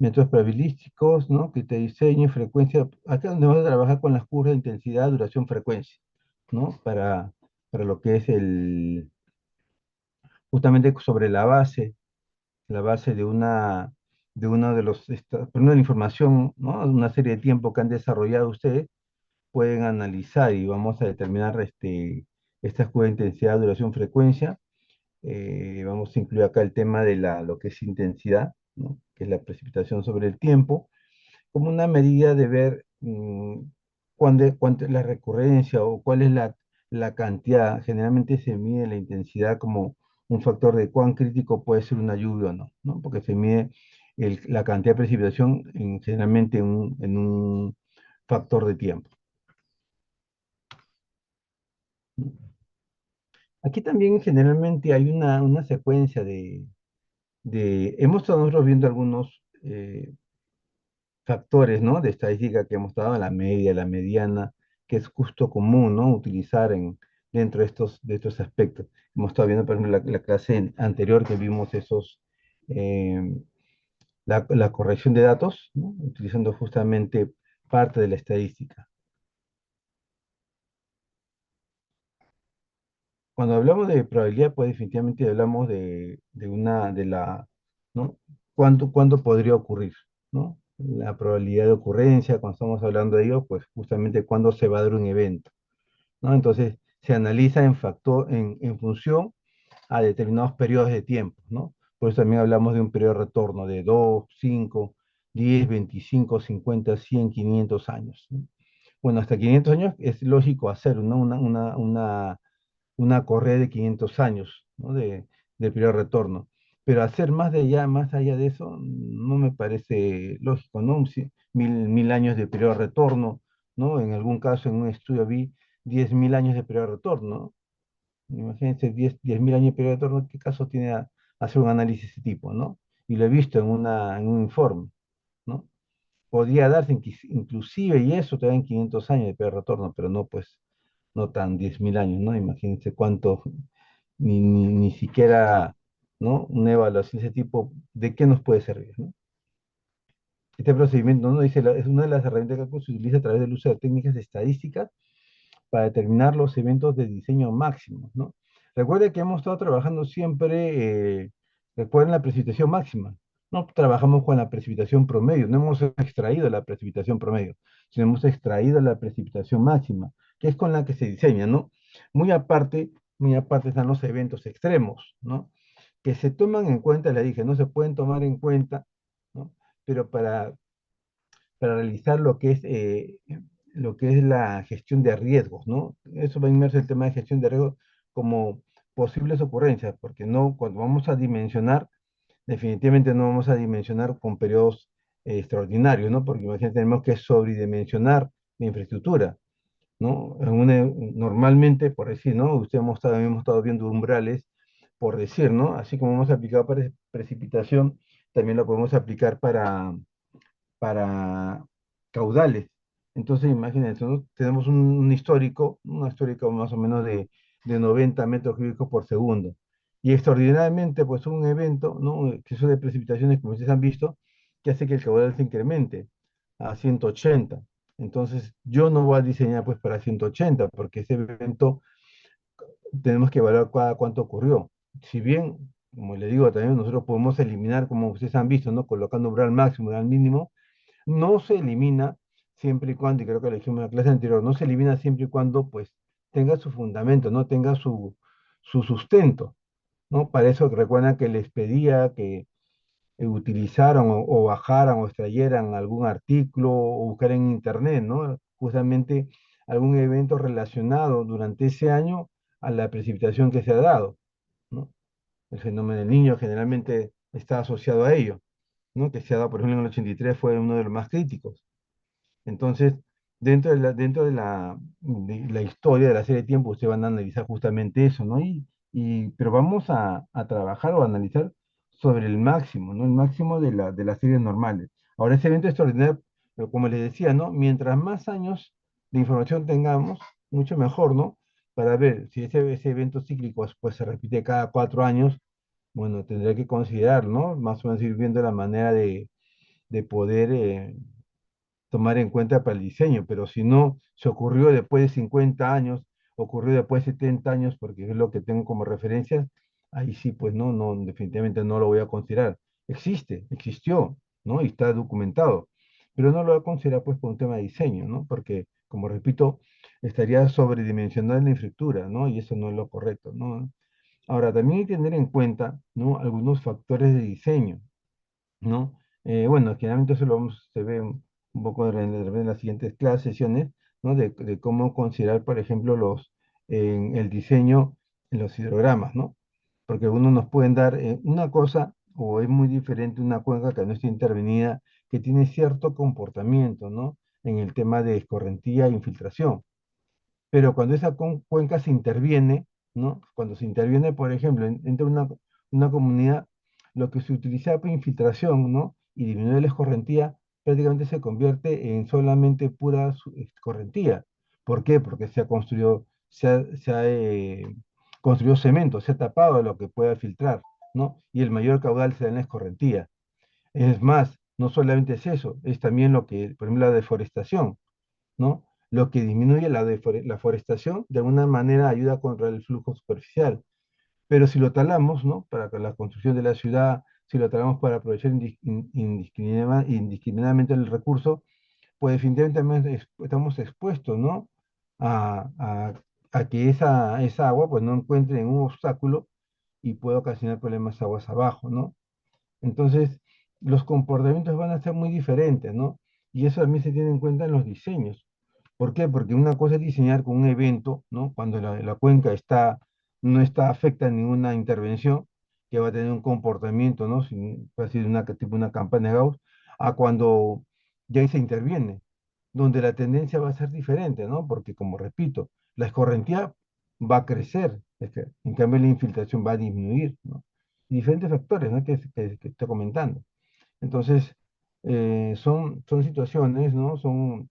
métodos probabilísticos, ¿no? Que te diseño y frecuencia. Acá es donde vamos a trabajar con las curvas de intensidad, duración, frecuencia, ¿no? Para lo que es justamente sobre la base de uno de primero la información, ¿no? Una serie de tiempo que han desarrollado ustedes, pueden analizar y vamos a determinar estas curvas de intensidad, duración, frecuencia. Vamos a incluir acá el tema de lo que es intensidad, ¿no? Que es la precipitación sobre el tiempo, como una medida de ver cuánto es la recurrencia o cuál es la cantidad. Generalmente se mide la intensidad como un factor de cuán crítico puede ser una lluvia o no, ¿no? Porque se mide la cantidad de precipitación generalmente en un factor de tiempo, ¿no? Aquí también generalmente hay una secuencia hemos estado nosotros viendo algunos factores, ¿no? De estadística que hemos dado, la media, la mediana, que es justo común, ¿no? Utilizar dentro de estos aspectos. Hemos estado viendo, por ejemplo, la clase anterior que vimos eh, la corrección de datos, ¿no? Utilizando justamente parte de la estadística. Cuando hablamos de probabilidad, pues definitivamente hablamos ¿no? ¿Cuándo podría ocurrir, ¿no? La probabilidad de ocurrencia, cuando estamos hablando de ello, pues justamente cuándo se va a dar un evento, ¿no? Entonces, se analiza en función a determinados periodos de tiempo, ¿no? Por eso también hablamos de un periodo de retorno de 2, 5, 10, 25, 50, 100, 500 años, ¿no? Bueno, hasta 500 años es lógico hacer, ¿no? Una correa de 500 años, ¿no? De periodo de retorno. Pero hacer más allá de eso, no me parece lógico, ¿no? Mil años de periodo de retorno, ¿no? En algún caso, en un estudio vi 10.000 años de periodo de retorno, ¿no? Imagínense 10.000 años de periodo de retorno, ¿qué caso tiene hacer un análisis de ese tipo, ¿no? Y lo he visto en un informe, ¿no? Podría darse inclusive, y eso todavía en 500 años de periodo de retorno, pero no, pues, no tan 10.000 años, ¿no? Imagínense cuánto, ni siquiera, ¿no? Una evaluación de ese tipo, ¿de qué nos puede servir, ¿no? Este procedimiento, ¿no? Dice, es una de las herramientas de cálculo que se utiliza a través del uso de técnicas estadísticas para determinar los eventos de diseño máximo, ¿no? Recuerde que hemos estado trabajando siempre, recuerden la precipitación máxima, no trabajamos con la precipitación promedio, no hemos extraído la precipitación promedio, sino hemos extraído la precipitación máxima, que es con la que se diseña, ¿no? Muy aparte, muy aparte están los eventos extremos, ¿no? Que se toman en cuenta, le dije, no se pueden tomar en cuenta, ¿no? Pero para realizar lo que es la gestión de riesgos, ¿no? Eso va inmerso en el tema de gestión de riesgos como posibles ocurrencias, porque no, cuando vamos a dimensionar, definitivamente no vamos a dimensionar con periodos extraordinarios, ¿no? Porque imagínate, tenemos que sobredimensionar la infraestructura, ¿no? Normalmente, por decir, ¿no? Hemos estado viendo umbrales, por decir, ¿no? Así como hemos aplicado para precipitación, también lo podemos aplicar para caudales. Entonces, imagínense, ¿no? Tenemos un histórico más o menos de 90 metros cúbicos por segundo. Y extraordinariamente, pues un evento, ¿no? Que eso de precipitaciones, como ustedes han visto, que hace que el caudal se incremente a 180. Entonces, yo no voy a diseñar pues para 180, porque ese evento tenemos que evaluar cada cuánto ocurrió. Si bien, como le digo también, nosotros podemos eliminar, como ustedes han visto, ¿no? Colocando umbral máximo, umbral mínimo, no se elimina siempre y cuando, y creo que lo dijimos en la clase anterior, no se elimina siempre y cuando pues tenga su fundamento, no tenga su sustento, ¿no? Para eso recuerdan que les pedía que utilizaran o bajaran o extrayeran algún artículo o buscar en internet, ¿no? Justamente algún evento relacionado durante ese año a la precipitación que se ha dado, ¿no? El fenómeno del niño generalmente está asociado a ello, ¿no? Que se ha dado, por ejemplo, en el 83 fue uno de los más críticos. Entonces, dentro de la historia de la serie de tiempo, ustedes van a analizar justamente eso, ¿no? Pero vamos a trabajar o a analizar sobre el máximo, ¿no? El máximo de las series normales. Ahora, ese evento extraordinario, pero como les decía, ¿no? Mientras más años de información tengamos, mucho mejor, ¿no? Para ver si ese evento cíclico pues, se repite cada 4 años, bueno, tendré que considerar, ¿no? Más o menos ir viendo la manera de poder tomar en cuenta para el diseño, pero si no se ocurrió después de 50 años, ocurrió después de 70 años, porque es lo que tengo como referencia, ahí sí, pues no, no, definitivamente no lo voy a considerar. Existe, existió, ¿no? Y está documentado, pero no lo voy a considerar pues por un tema de diseño, ¿no? Porque, como repito, estaría sobredimensionada la infraestructura, ¿no? Y eso no es lo correcto, ¿no? Ahora, también hay que tener en cuenta, ¿no? Algunos factores de diseño, ¿no? Bueno, generalmente eso se ve un poco en las siguientes clases, sesiones, ¿no? De cómo considerar, por ejemplo, el diseño en los hidrogramas, ¿no? Porque algunos nos pueden dar una cosa, o es muy diferente una cuenca que no está intervenida, que tiene cierto comportamiento, ¿no? En el tema de escorrentía e infiltración. Pero cuando esa cuenca se interviene, ¿no? Cuando se interviene, por ejemplo, entre una comunidad, lo que se utiliza para infiltración, ¿no? Y disminuir la escorrentía, prácticamente se convierte en solamente pura escorrentía. ¿Por qué? Porque se ha construido cemento, se ha tapado lo que pueda filtrar, ¿no? Y el mayor caudal se da en la escorrentía. Es más, no solamente es eso, es también lo que, por ejemplo, la deforestación, ¿no? Lo que disminuye la forestación, de alguna manera ayuda a controlar el flujo superficial. Pero si lo talamos, ¿no? Para la construcción de la ciudad, si lo talamos para aprovechar indiscriminadamente el recurso, pues definitivamente también estamos expuestos, ¿no? A, a- a que esa agua pues no encuentre un obstáculo y pueda ocasionar problemas aguas abajo, ¿no? Entonces, los comportamientos van a ser muy diferentes, ¿no? Y eso también se tiene en cuenta en los diseños. ¿Por qué? Porque una cosa es diseñar con un evento, ¿no? Cuando la cuenca no está afecta a ninguna intervención, que va a tener un comportamiento, ¿no? Va a ser tipo una campana de Gauss, a cuando ya ahí se interviene, donde la tendencia va a ser diferente, ¿no? Porque, como repito, la escorrentía va a crecer, en cambio la infiltración va a disminuir, ¿no? Y diferentes factores, ¿no? Que estoy comentando. Entonces, son situaciones, ¿no? Son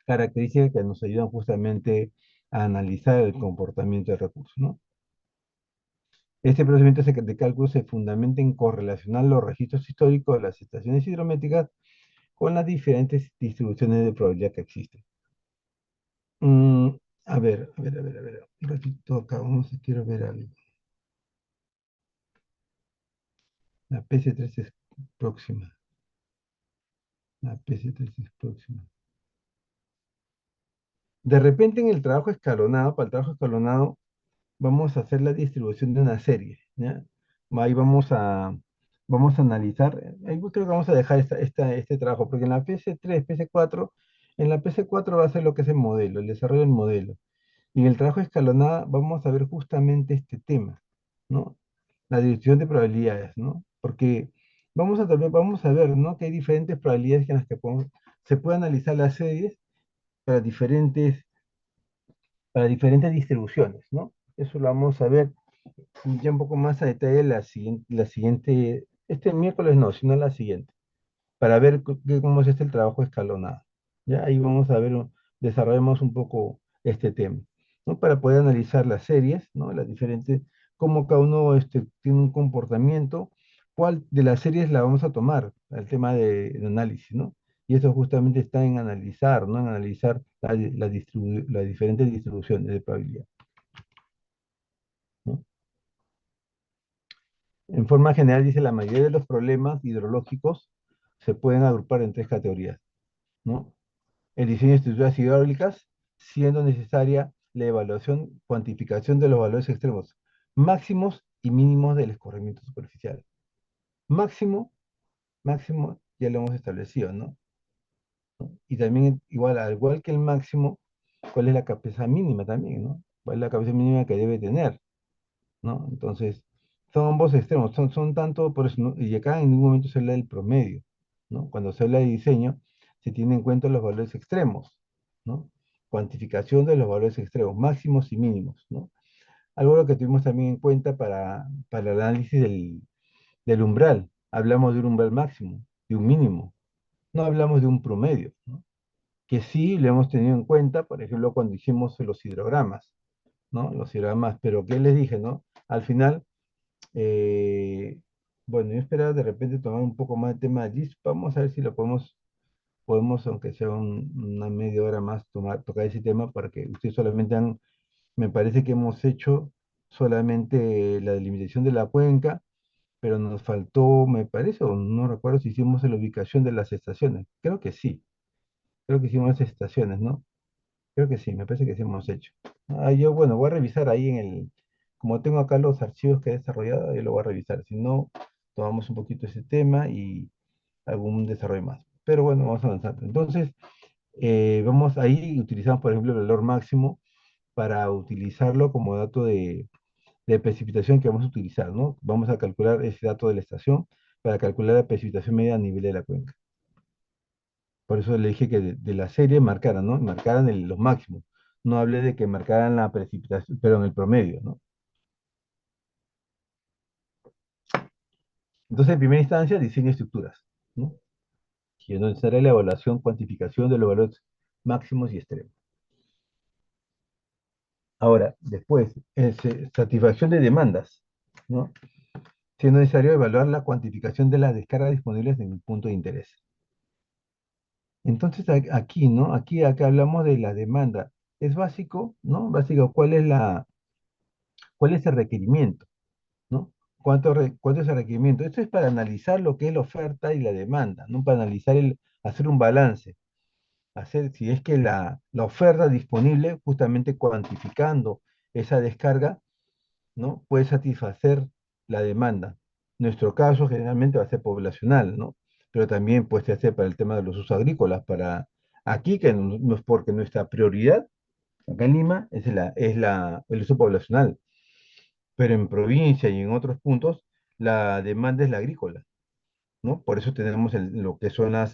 características que nos ayudan justamente a analizar el comportamiento del recurso, ¿no? Este procedimiento de cálculo se fundamenta en correlacionar los registros históricos de las estaciones hidrométricas con las diferentes distribuciones de probabilidad que existen. Mm, a ver. Un ratito acá, quiero ver algo. La PC3 es próxima. La PC3 es próxima. De repente en el trabajo escalonado, para el trabajo escalonado, vamos a hacer la distribución de una serie, ¿ya? Ahí vamos a analizar, ahí creo que vamos a dejar este trabajo, porque en la PC3, PC4, en la PC4 va a ser lo que es el modelo, el desarrollo del modelo. Y en el trabajo escalonada vamos a ver justamente este tema, ¿no? La distribución de probabilidades, ¿no? Porque vamos a ver, ¿no? Que hay diferentes probabilidades en las que se puede analizar las series para diferentes, para diferentes distribuciones, ¿no? Eso lo vamos a ver ya un poco más a detalle este miércoles no, sino la siguiente, para ver cómo es el trabajo escalonado. Ya ahí vamos a ver, desarrollemos un poco este tema, ¿no? Para poder analizar las series, ¿no? Las diferentes, cómo cada uno tiene un comportamiento, cuál de las series la vamos a tomar, el tema de análisis, ¿no? Y eso justamente está en analizar, ¿no? En analizar las diferentes distribuciones de probabilidad, ¿no? En forma general, dice, la mayoría de los problemas hidrológicos se pueden agrupar en tres categorías, ¿no? El diseño de estructuras hidráulicas, siendo necesaria la evaluación, cuantificación de los valores extremos, máximos y mínimos del escorrimiento superficial. Máximo, máximo, ya lo hemos establecido, ¿no? Y también, al igual que el máximo, ¿cuál es la capacidad mínima también, ¿no? ¿Cuál es la capacidad mínima que debe tener? ¿No? Entonces, son ambos extremos, son tanto, por eso, y acá en ningún momento se habla del promedio, ¿no? Cuando se habla de diseño, se tienen en cuenta los valores extremos, ¿no? Cuantificación de los valores extremos, máximos y mínimos, ¿no? Algo que tuvimos también en cuenta para el análisis del umbral. Hablamos de un umbral máximo, de un mínimo, no hablamos de un promedio, ¿no? Que sí lo hemos tenido en cuenta, por ejemplo, cuando hicimos los hidrogramas, ¿no? Los hidrogramas, pero ¿qué les dije, no? Al final, eh, Bueno, yo esperaba de repente tomar un poco más de tema de GIS. Vamos a ver si lo podemos, aunque sea una media hora más, tocar ese tema para que ustedes solamente han, me parece que hemos hecho solamente la delimitación de la cuenca, pero nos faltó, me parece, o no recuerdo si hicimos la ubicación de las estaciones. Creo que hicimos las estaciones, ¿no? Creo que sí, me parece que sí hemos hecho. Ah, yo, bueno, voy a revisar ahí como tengo acá los archivos que he desarrollado, yo lo voy a revisar. Si no, tomamos un poquito ese tema y algún desarrollo más. Pero bueno, vamos avanzando. Entonces, vamos ahí, utilizamos, por ejemplo, el valor máximo para utilizarlo como dato de precipitación que vamos a utilizar, ¿no? Vamos a calcular ese dato de la estación para calcular la precipitación media a nivel de la cuenca. Por eso le dije que de la serie marcaran, ¿no? Marcaran los máximos. No hablé de que marcaran la precipitación, pero en el promedio, ¿no? Entonces, en primera instancia, diseño de estructuras, ¿no? Siendo necesaria la evaluación, cuantificación de los valores máximos y extremos. Ahora, después, satisfacción de demandas, ¿no? Siendo necesario evaluar la cuantificación de las descargas disponibles en un punto de interés. Entonces, aquí, ¿no? Acá hablamos de la demanda. Es básico, ¿no? Básico, ¿cuál es el requerimiento? ¿No? ¿Cuánto es el requerimiento? Esto es para analizar lo que es la oferta y la demanda, ¿no? Para analizar hacer un balance, hacer si es que la oferta disponible, justamente cuantificando esa descarga, ¿no? Puede satisfacer la demanda. Nuestro caso generalmente va a ser poblacional, ¿no? Pero también puede ser para el tema de los usos agrícolas, para aquí, que no es porque nuestra prioridad, acá en Lima, el uso poblacional, pero en provincia y en otros puntos, la demanda es la agrícola, ¿no? Por eso tenemos lo que son la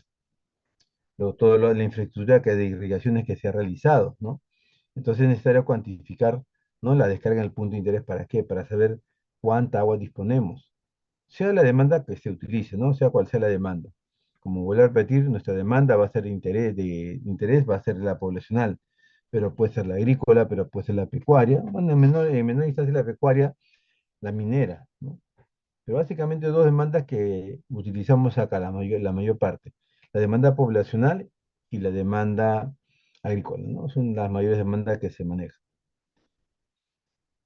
infraestructura de irrigaciones que se ha realizado, ¿no? Entonces es necesario cuantificar, ¿no? La descarga en el punto de interés, ¿para qué? Para saber cuánta agua disponemos, sea la demanda que se utilice, ¿no? Sea cual sea la demanda. Como vuelvo a repetir, nuestra demanda va a ser de interés va a ser la poblacional, pero puede ser la agrícola, pero puede ser la pecuaria, bueno, en menor instancia la pecuaria, la minera, ¿no? Pero básicamente dos demandas que utilizamos acá, la mayor parte. La demanda poblacional y la demanda agrícola, ¿no? Son las mayores demandas que se manejan.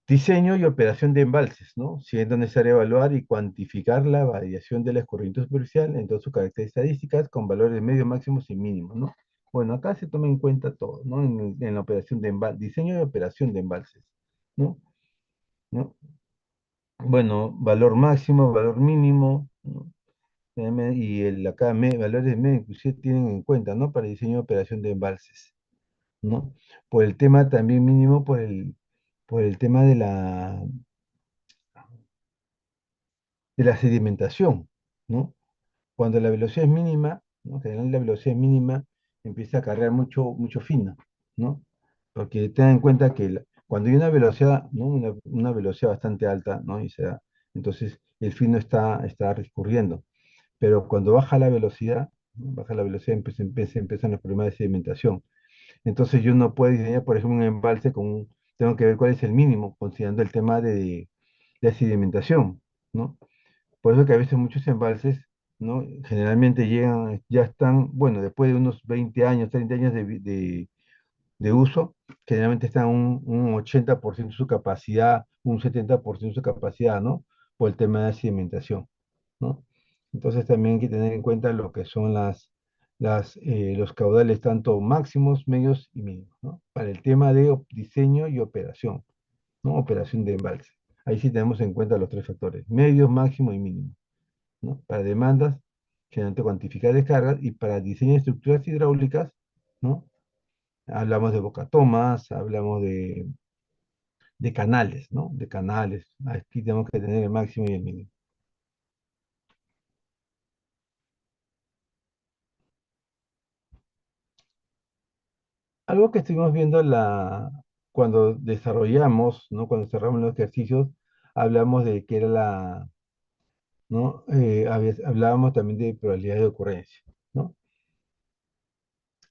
Diseño y operación de embalses, ¿no? Siendo necesario evaluar y cuantificar la variación del escurrimiento superficial en todas sus características estadísticas con valores medios, máximos y mínimos, ¿no? Bueno, acá se toma en cuenta todo, ¿no? En la operación de diseño y operación de embalses, ¿no? ¿No? Bueno, valor máximo, valor mínimo, ¿no? Y acá valores medios inclusive tienen en cuenta, ¿no? Para diseño de operación de embalses, ¿no? Por el tema también mínimo, por el tema de la sedimentación, ¿no? Cuando la velocidad es mínima, ¿no? Generalmente la velocidad es mínima, empieza a cargar mucho, mucho fino, ¿no? Porque ten en cuenta que cuando hay una velocidad, ¿no? Una velocidad bastante alta, ¿no? Entonces el fino está discurriendo. Pero cuando baja la velocidad, ¿no? Baja la velocidad, empiezan los problemas de sedimentación. Entonces yo no puedo diseñar, por ejemplo, un embalse tengo que ver cuál es el mínimo, considerando el tema de sedimentación, ¿no? Por eso que a veces muchos embalses, ¿no? Generalmente llegan, ya están, bueno, después de unos 20 años, 30 años de uso, generalmente están un 80% de su capacidad, un 70% de su capacidad, ¿no? Por el tema de la sedimentación, ¿no? Entonces también hay que tener en cuenta lo que son los caudales tanto máximos, medios y mínimos, ¿no? Para el tema de diseño y operación, ¿no? Operación de embalse. Ahí sí tenemos en cuenta los tres factores, medios, máximo y mínimo, ¿no? Para demandas, generalmente cuantificar descargas y para diseño de estructuras hidráulicas, ¿no? Hablamos de bocatomas, hablamos de canales, ¿no? De canales. Aquí tenemos que tener el máximo y el mínimo. Algo que estuvimos viendo cuando desarrollamos, ¿no? Cuando cerramos los ejercicios, hablamos de que era ¿no? Hablábamos también de probabilidad de ocurrencia, ¿no?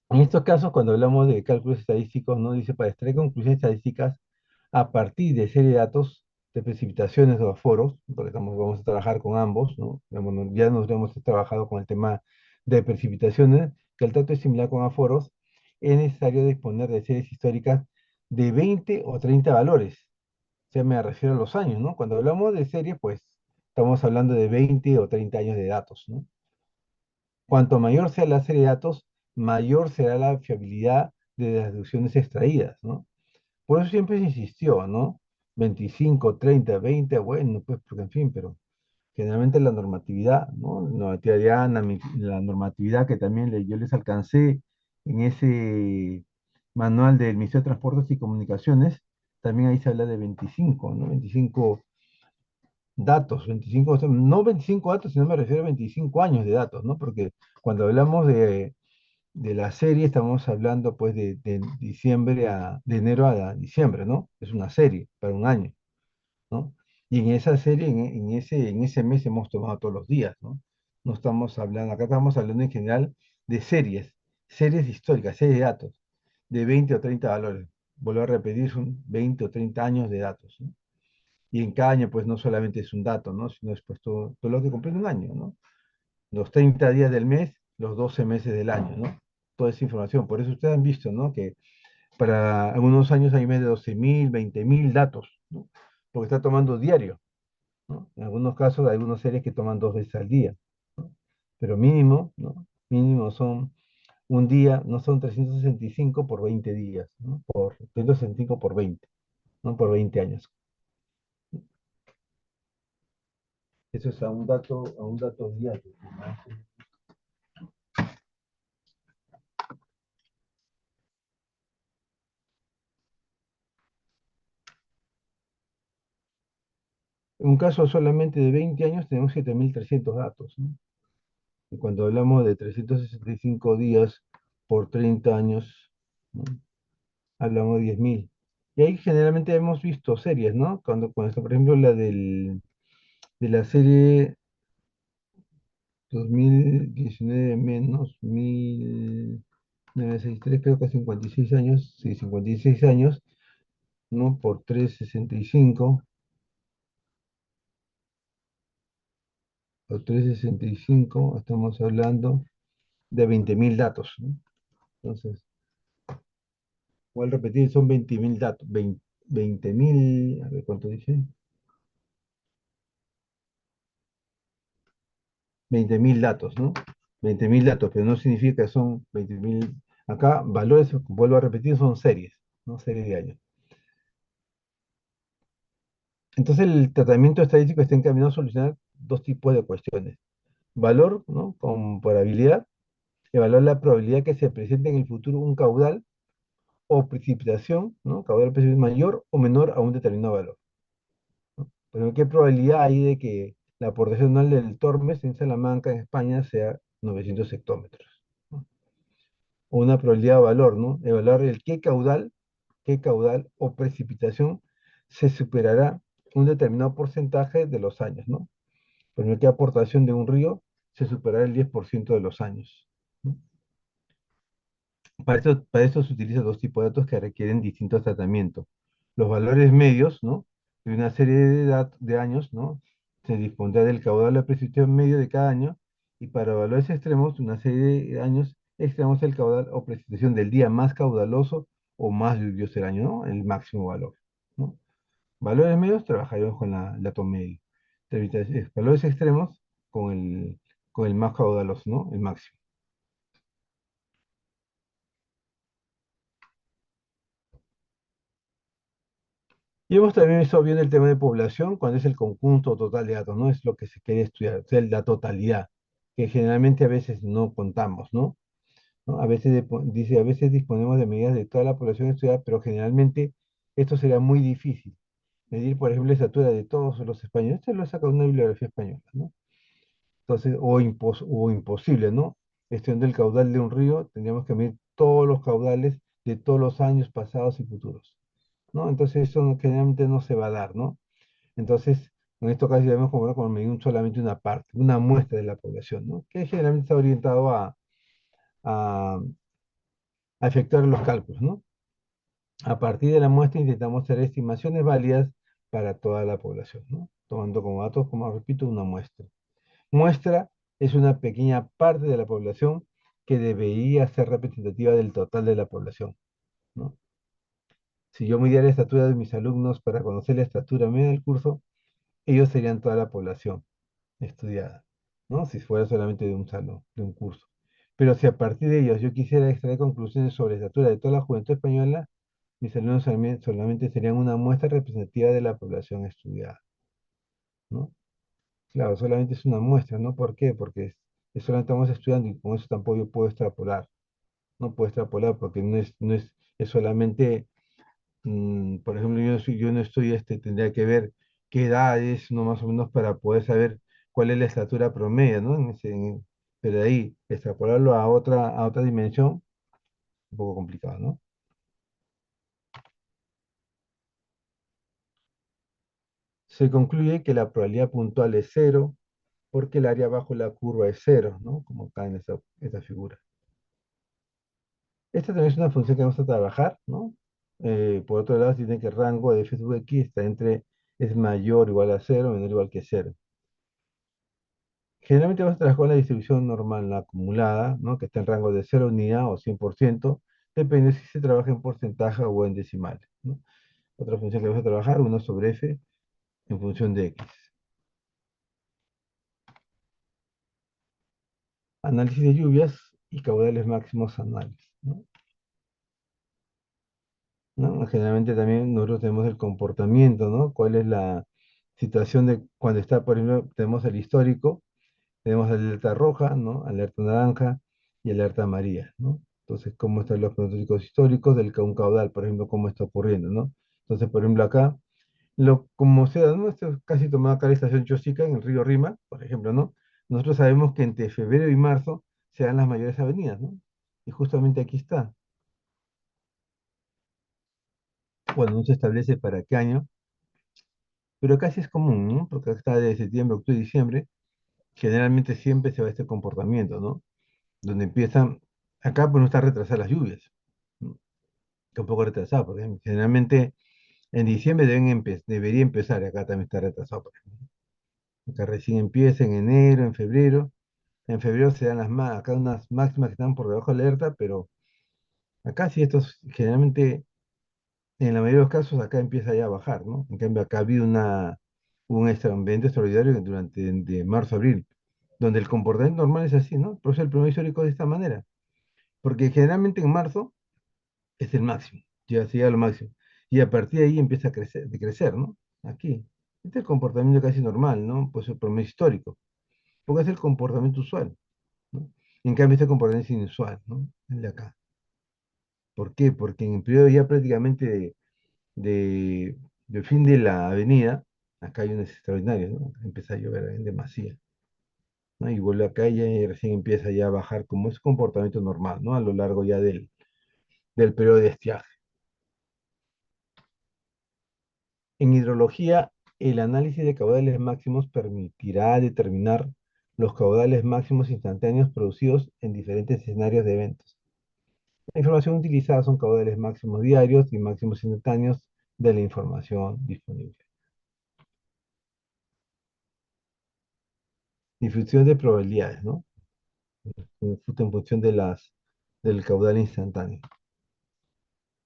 En estos casos, cuando hablamos de cálculos estadísticos, ¿no? Dice, para extraer conclusiones estadísticas a partir de serie de datos, de precipitaciones o aforos, porque vamos a trabajar con ambos, ¿no? Bueno, ya nos hemos trabajado con el tema de precipitaciones, que el trato es similar con aforos, es necesario disponer de series históricas de 20 o 30 valores. O sea, me refiero a los años, ¿no? Cuando hablamos de series, pues estamos hablando de 20 o 30 años de datos, ¿no? Cuanto mayor sea la serie de datos, mayor será la fiabilidad de las deducciones extraídas, ¿no? Por eso siempre se insistió, ¿no? 25, 30, 20, bueno, pues porque en fin, pero generalmente la normatividad, ¿no? La normatividad de ANA, la normatividad que también yo les alcancé en ese manual del Ministerio de Transportes y Comunicaciones, también ahí se habla de 25, ¿no? 25 datos, 25, o sea, no 25 datos, sino me refiero a 25 años de datos, ¿no? Porque cuando hablamos de la serie estamos hablando pues de diciembre de enero a diciembre, ¿no? Es una serie para un año, ¿no? Y en esa serie, en ese mes hemos tomado todos los días, ¿no? No estamos hablando, acá estamos hablando en general de series históricas, series de datos, de 20 o 30 valores. Vuelvo a repetir, son 20 o 30 años de datos, ¿no? Y en cada año, pues no solamente es un dato, ¿no? Sino es pues todo lo que comprende un año, ¿no? Los 30 días del mes, los 12 meses del año, ¿no? Toda esa información. Por eso ustedes han visto, ¿no? Que para algunos años hay más de 12.000, 20.000 datos, ¿no? Porque está tomando diario, ¿no? En algunos casos hay algunas series que toman 2 veces al día, ¿no? Pero mínimo, ¿no? Mínimo son un día, no son 365 por 20 días, ¿no? Por 365 por 20, ¿no? Por 20 años. Eso es a un dato diario, ¿no? En un caso solamente de 20 años tenemos 7.300 datos, ¿no? Y cuando hablamos de 365 días por 30 años, ¿no? Hablamos de 10.000. Y ahí generalmente hemos visto series, ¿no? Cuando está, por ejemplo, de la serie 2019 menos 1963, creo que 56 años, sí, 56 años, ¿no? Por 365, por 365, estamos hablando de 20.000 datos, ¿no? Entonces, voy a repetir, son 20.000 datos, 20.000, a ver cuánto dice, 20.000 datos, ¿no? 20.000 datos, pero no significa que son 20.000, acá valores, vuelvo a repetir, son series, ¿no? Series de años. Entonces el tratamiento estadístico está encaminado a solucionar dos tipos de cuestiones. Valor, ¿no? Comparabilidad, evaluar la probabilidad que se presente en el futuro un caudal o precipitación, ¿no? Caudal precipitación mayor o menor a un determinado valor. Pero ¿qué probabilidad hay de que la aportación anual del Tormes en Salamanca, en España, sea 900 hectómetros, ¿no? O una probabilidad de valor, ¿no? Evaluar qué caudal o precipitación se superará un determinado porcentaje de los años, ¿no? Pero qué aportación de un río se superará el 10% de los años, ¿no? Para esto se utilizan dos tipos de datos que requieren distintos tratamientos. Los valores medios, ¿no? De una serie de años, ¿no? Se dispondrá del caudal de precipitación medio de cada año, y para valores extremos, de una serie de años, extraemos el caudal o precipitación del día más caudaloso o más lluvioso del año, ¿no? El máximo valor, ¿no? Valores medios, trabajaremos con el dato medio. Valores extremos con el más caudaloso, ¿no? El máximo. Y hemos también estado viendo el tema de población, cuando es el conjunto total de datos, ¿no? Es lo que se quiere estudiar, o sea, la totalidad, que generalmente a veces no contamos, ¿no? ¿No? Dice, a veces disponemos de medidas de toda la población estudiada, pero generalmente esto sería muy difícil. Medir, por ejemplo, la estatura de todos los españoles. Esto lo he sacado de una bibliografía española, ¿no? Entonces, o imposible, ¿no? Estudiando el caudal de un río, tendríamos que medir todos los caudales de todos los años pasados y futuros, ¿no? Entonces, eso generalmente no se va a dar, ¿no? Entonces, en estos casos debemos comparar con medir solamente una parte, una muestra de la población, ¿no? Que generalmente está orientado a, a efectuar los cálculos, ¿no? A partir de la muestra intentamos hacer estimaciones válidas para toda la población, ¿no? Tomando como datos, como repito, una muestra. Muestra es una pequeña parte de la población que debería ser representativa del total de la población, ¿no? Si yo midiera la estatura de mis alumnos para conocer la estatura media del curso, ellos serían toda la población estudiada, ¿no? Si fuera solamente de un salón, de un curso. Pero si a partir de ellos yo quisiera extraer conclusiones sobre la estatura de toda la juventud española, mis alumnos solamente serían una muestra representativa de la población estudiada, ¿no? Claro, solamente es una muestra, ¿no? ¿Por qué? Porque solamente estamos estudiando y con eso tampoco yo puedo extrapolar. No puedo extrapolar porque es solamente, por ejemplo, yo no estoy, tendría que ver qué edad es, ¿no? Más o menos para poder saber cuál es la estatura promedio, ¿no? Pero de ahí, extrapolarlo a otra dimensión, un poco complicado, ¿no? Se concluye que la probabilidad puntual es cero porque el área bajo la curva es cero, ¿no? Como acá en esta figura. Esta también es una función que vamos a trabajar, ¿no? Por otro lado, tiene que el rango de f sub x es mayor o igual a cero, menor o igual que cero. Generalmente vamos a trabajar con la distribución normal, la acumulada, ¿no? Que está en rango de 0 unidad o 100%, depende si se trabaja en porcentaje o en decimales, ¿no? Otra función que vamos a trabajar, 1 sobre f en función de x. Análisis de lluvias y caudales máximos anuales, ¿no? ¿No? Generalmente también nosotros tenemos el comportamiento, ¿no? ¿Cuál es la situación de cuando está, por ejemplo, tenemos el histórico, tenemos alerta roja, ¿no? Alerta naranja y alerta amarilla, ¿no? Entonces, ¿cómo están los pronósticos históricos del un caudal, por ejemplo, cómo está ocurriendo, ¿no? Entonces, por ejemplo, acá, como sea, ¿no? Esto es casi tomado acá la estación Chosica en el río Rima, por ejemplo, ¿no? Nosotros sabemos que entre febrero y marzo se dan las mayores avenidas, ¿no? Y justamente aquí está. Bueno, no se establece para qué año, pero casi es común, ¿no? Porque acá está de septiembre, octubre, diciembre, generalmente siempre se va este comportamiento, ¿no? Donde empiezan, acá pues no está retrasadas las lluvias, ¿no? Está un poco retrasado, porque generalmente en diciembre debería empezar, y acá también está retrasado, por ejemplo. Acá recién empieza en enero, en febrero se dan acá unas máximas que están por debajo de la alerta, pero acá sí estos generalmente en la mayoría de los casos acá empieza ya a bajar, ¿no? En cambio acá ha habido un evento extraordinario durante de marzo a abril, donde el comportamiento normal es así, ¿no? Por eso el promedio histórico de esta manera, porque generalmente en marzo es el máximo, ya se llega a lo máximo, y a partir de ahí empieza a crecer, ¿no? Aquí. Este es el comportamiento casi normal, ¿no? Pues el promedio histórico, porque es el comportamiento usual, ¿no? En cambio este comportamiento es inusual, ¿no? El de acá. ¿Por qué? Porque en el periodo ya prácticamente de, del fin de la avenida, acá hay unas extraordinarias, ¿no? Empieza a llover en demasía, ¿no? Y vuelve acá y ya recién empieza ya a bajar como es comportamiento normal, ¿no? A lo largo ya del periodo de estiaje. En hidrología, el análisis de caudales máximos permitirá determinar los caudales máximos instantáneos producidos en diferentes escenarios de eventos. La información utilizada son caudales máximos diarios y máximos instantáneos de la información disponible. Difusión de probabilidades, ¿no? En función del caudal instantáneo.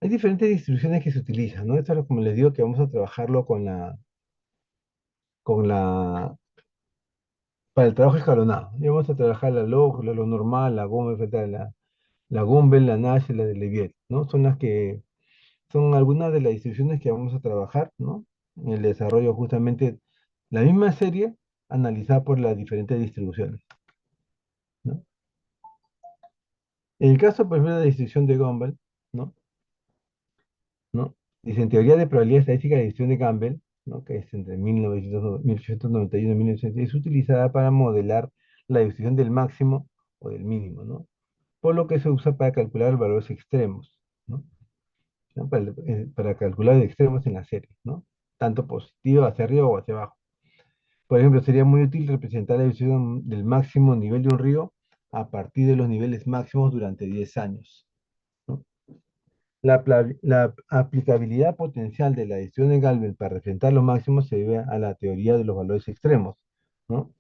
Hay diferentes distribuciones que se utilizan, ¿no? Esto es como les digo que vamos a trabajarlo con la, para el trabajo escalonado. Y vamos a trabajar la log, la normal, la Gumbel, la Gumbel, la Nash y la de Leviet, ¿no? Son algunas de las distribuciones que vamos a trabajar, ¿no? En el desarrollo justamente la misma serie analizada por las diferentes distribuciones, ¿no? En el caso, por ejemplo, de la distribución de Gumbel, ¿no? ¿No? Dice, en teoría de probabilidad estadística, la distribución de Campbell, ¿no? Que es entre 1891 y 1960, es utilizada para modelar la distribución del máximo o del mínimo, ¿no? Por lo que se usa para calcular valores extremos, ¿no? ¿No? Para calcular extremos en la serie, ¿no? Tanto positivo hacia arriba o hacia abajo. Por ejemplo, sería muy útil representar la distribución del máximo nivel de un río a partir de los niveles máximos durante 10 años, ¿no? La aplicabilidad potencial de la decisión de Galvin para representar los máximos se debe a la teoría de los valores extremos, ¿no?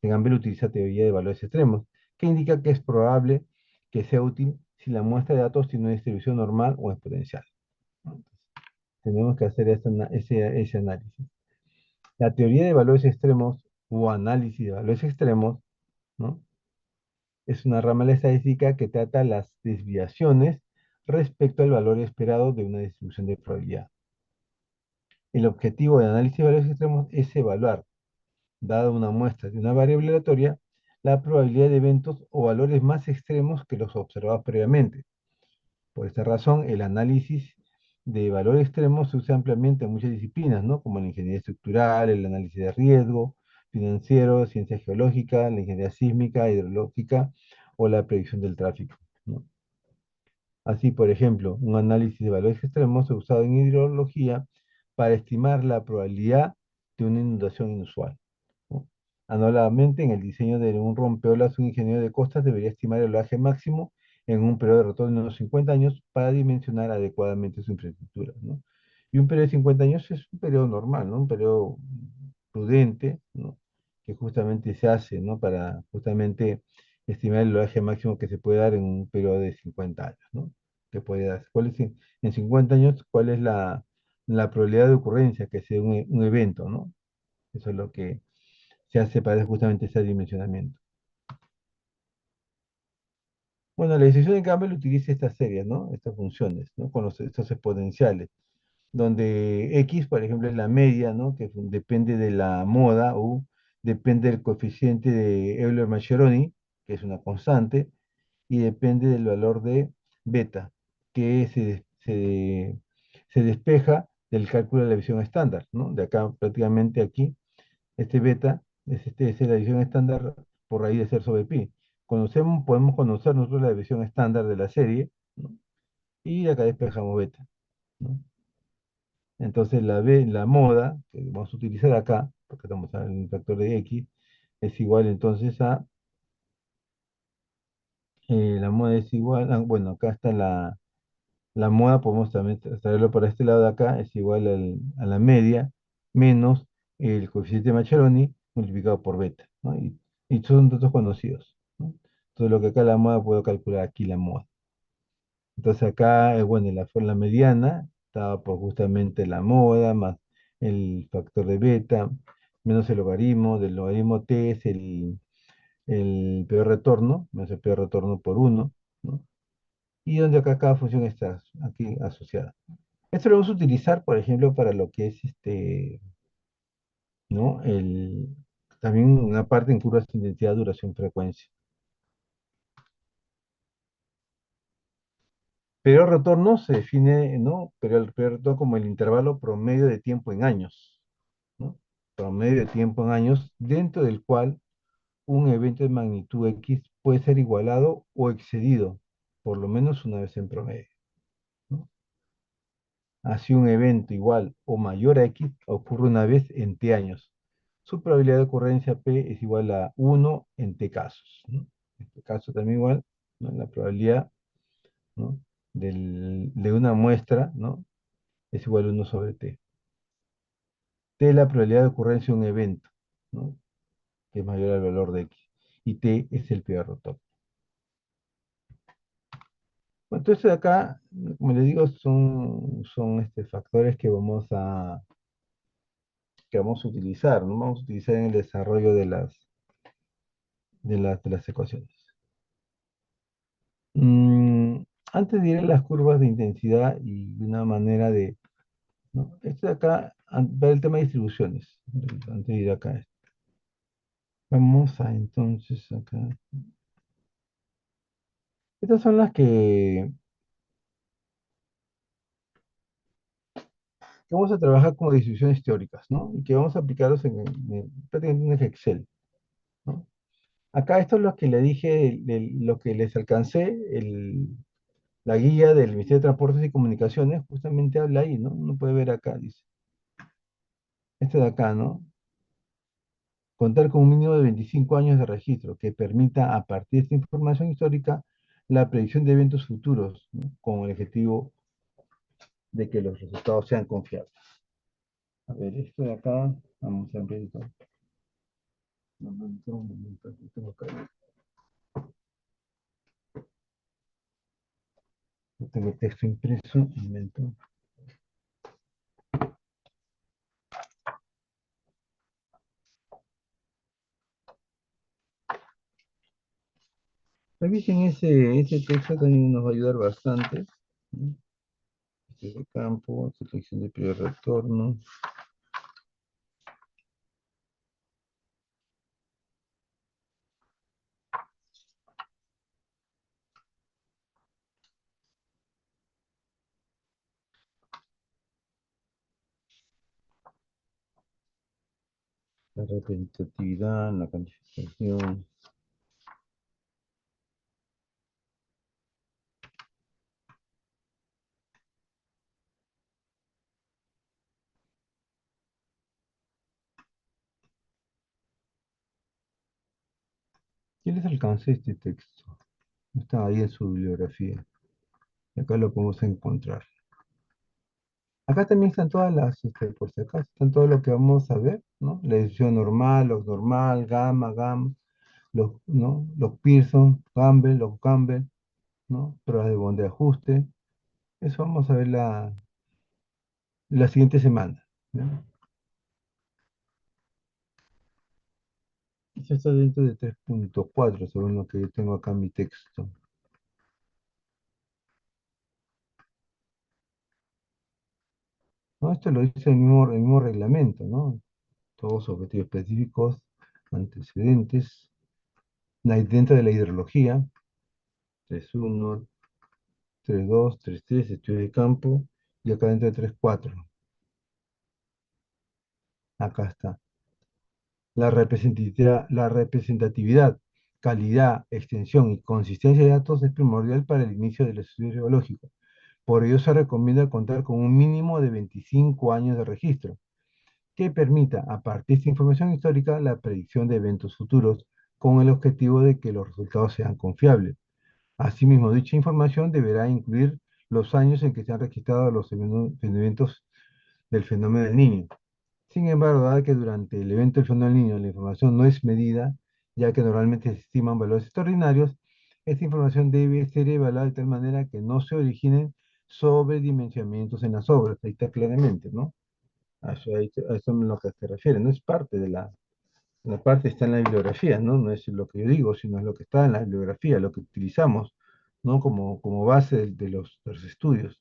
Gamble utiliza teoría de valores extremos, que indica que es probable que sea útil si la muestra de datos tiene una distribución normal o exponencial, ¿no? Tenemos que hacer ese análisis. La teoría de valores extremos o análisis de valores extremos, ¿no? Es una rama de la estadística que trata las desviaciones respecto al valor esperado de una distribución de probabilidad. El objetivo del análisis de valores extremos es evaluar, dada una muestra de una variable aleatoria, la probabilidad de eventos o valores más extremos que los observados previamente. Por esta razón, el análisis de valor extremo se usa ampliamente en muchas disciplinas, ¿no? Como la ingeniería estructural, el análisis de riesgo, financiero, ciencia geológica, la ingeniería sísmica, hidrológica o la predicción del tráfico, ¿no? Así, por ejemplo, un análisis de valores extremos se ha usado en hidrología para estimar la probabilidad de una inundación inusual, ¿no? Análogamente, en el diseño de un rompeolas, un ingeniero de costas debería estimar el oleaje máximo en un periodo de retorno de unos 50 años para dimensionar adecuadamente su infraestructura, ¿no? Y un periodo de 50 años es un periodo normal, ¿no? Un periodo prudente, ¿no? Que justamente se hace, ¿no? Para justamente estimar el oleaje máximo que se puede dar en un periodo de 50 años, ¿no? Que puede darse. ¿Cuál es, en 50 años, cuál es la probabilidad de ocurrencia que sea un evento, ¿no? Eso es lo que se hace para justamente ese dimensionamiento. Bueno, la decisión de Campbell utiliza estas series, ¿no? Estas funciones, ¿no? Con estos exponenciales, donde X, por ejemplo, es la media, ¿no? Que depende de la moda, U depende del coeficiente de Euler-Mascheroni, que es una constante, y depende del valor de beta, que se despeja del cálculo de la visión estándar, ¿no? De acá, prácticamente aquí, este beta es la división estándar por raíz de ser sobre pi. Podemos conocer nosotros la división estándar de la serie, ¿no? Y de acá despejamos beta, ¿no? Entonces la moda, que vamos a utilizar acá, porque estamos en el factor de x, es igual entonces a, la moda es igual, bueno, acá está la moda, podemos también traerlo para este lado de acá, es igual a la media menos el coeficiente de Maccheroni multiplicado por beta, ¿no? Y son datos conocidos, ¿no? Entonces lo que acá la moda puedo calcular aquí la moda. Entonces acá, bueno, la mediana estaba por justamente la moda más el factor de beta menos el logaritmo, del logaritmo t es el peor retorno, menos el peor retorno por uno, ¿no? Y donde acá cada función está aquí asociada. Esto lo vamos a utilizar, por ejemplo, para lo que es ¿no? También una parte en curvas de intensidad, duración, frecuencia. Pero el retorno se define, ¿no? Pero el periodo de retorno como el intervalo promedio de tiempo en años, ¿no? Promedio de tiempo en años, dentro del cual un evento de magnitud X puede ser igualado o excedido, por lo menos una vez en promedio, ¿no? Así un evento igual o mayor a X ocurre una vez en T años. Su probabilidad de ocurrencia P es igual a 1 en T casos, ¿no? En este caso también igual, ¿no? La probabilidad, ¿no? De una muestra, ¿no? Es igual a 1 sobre T. T es la probabilidad de ocurrencia de un evento, ¿no? Que es mayor al valor de X. Y T es el peor rotor. Bueno, entonces acá, como les digo, son factores que vamos a utilizar, ¿no? Vamos a utilizar en el desarrollo de las ecuaciones. Mm, Antes de ir a las curvas de intensidad y una manera de, ¿no? Este de acá, va el tema de distribuciones. Antes de ir acá. Vamos a entonces acá. Estas son las que vamos a trabajar como distribuciones teóricas, ¿no? Y que vamos a aplicarlos prácticamente en Excel, ¿no? Acá esto es lo que le dije, lo que les alcancé, la guía del Ministerio de Transportes y Comunicaciones, justamente habla ahí, ¿no? Uno puede ver acá, dice. Este de acá, ¿no? Contar con un mínimo de 25 años de registro que permita, a partir de esta información histórica, la predicción de eventos futuros, ¿no? Con el objetivo de que los resultados sean confiables. A ver, esto de acá, vamos a ver esto. Un momento, aquí tengo acá. Yo tengo el texto impreso, un momento. Revisen ese texto, también nos va a ayudar bastante, ¿no? Este es de campo, selección de periodo de retorno. La representatividad, la calificación. ¿Quién les alcanza este texto? Está ahí en su bibliografía. Y acá lo podemos encontrar. Acá también están todas por si acaso, están todo lo que vamos a ver, ¿no? La edición normal, log normal, gamma, gamma, ¿no? Los Pearson, Campbell, los Campbell, ¿no? Pruebas de bond de ajuste. Eso vamos a ver la siguiente semana, ¿no? Eso está dentro de 3.4 según lo que yo tengo acá en mi texto. ¿No? Esto lo dice el mismo reglamento, ¿no? Todos objetivos específicos, antecedentes, dentro de la hidrología, 3.1, 3.2, 3.3, estudio de campo, y acá dentro de 3.4. Acá está. La representatividad, calidad, extensión y consistencia de datos es primordial para el inicio del estudio geológico. Por ello se recomienda contar con un mínimo de 25 años de registro, que permita, a partir de esta información histórica, la predicción de eventos futuros, con el objetivo de que los resultados sean confiables. Asimismo, dicha información deberá incluir los años en que se han registrado los eventos del fenómeno del Niño. Sin embargo, dado que durante el evento del fenómeno del Niño la información no es medida, ya que normalmente se estiman valores extraordinarios, esta información debe ser evaluada de tal manera que no se originen sobredimensionamientos en las obras. Ahí está claramente, ¿no? A eso es lo que se refiere. No es parte de la parte está en la bibliografía, ¿no? No es lo que yo digo, sino es lo que está en la bibliografía, lo que utilizamos, ¿no? Como base de los estudios.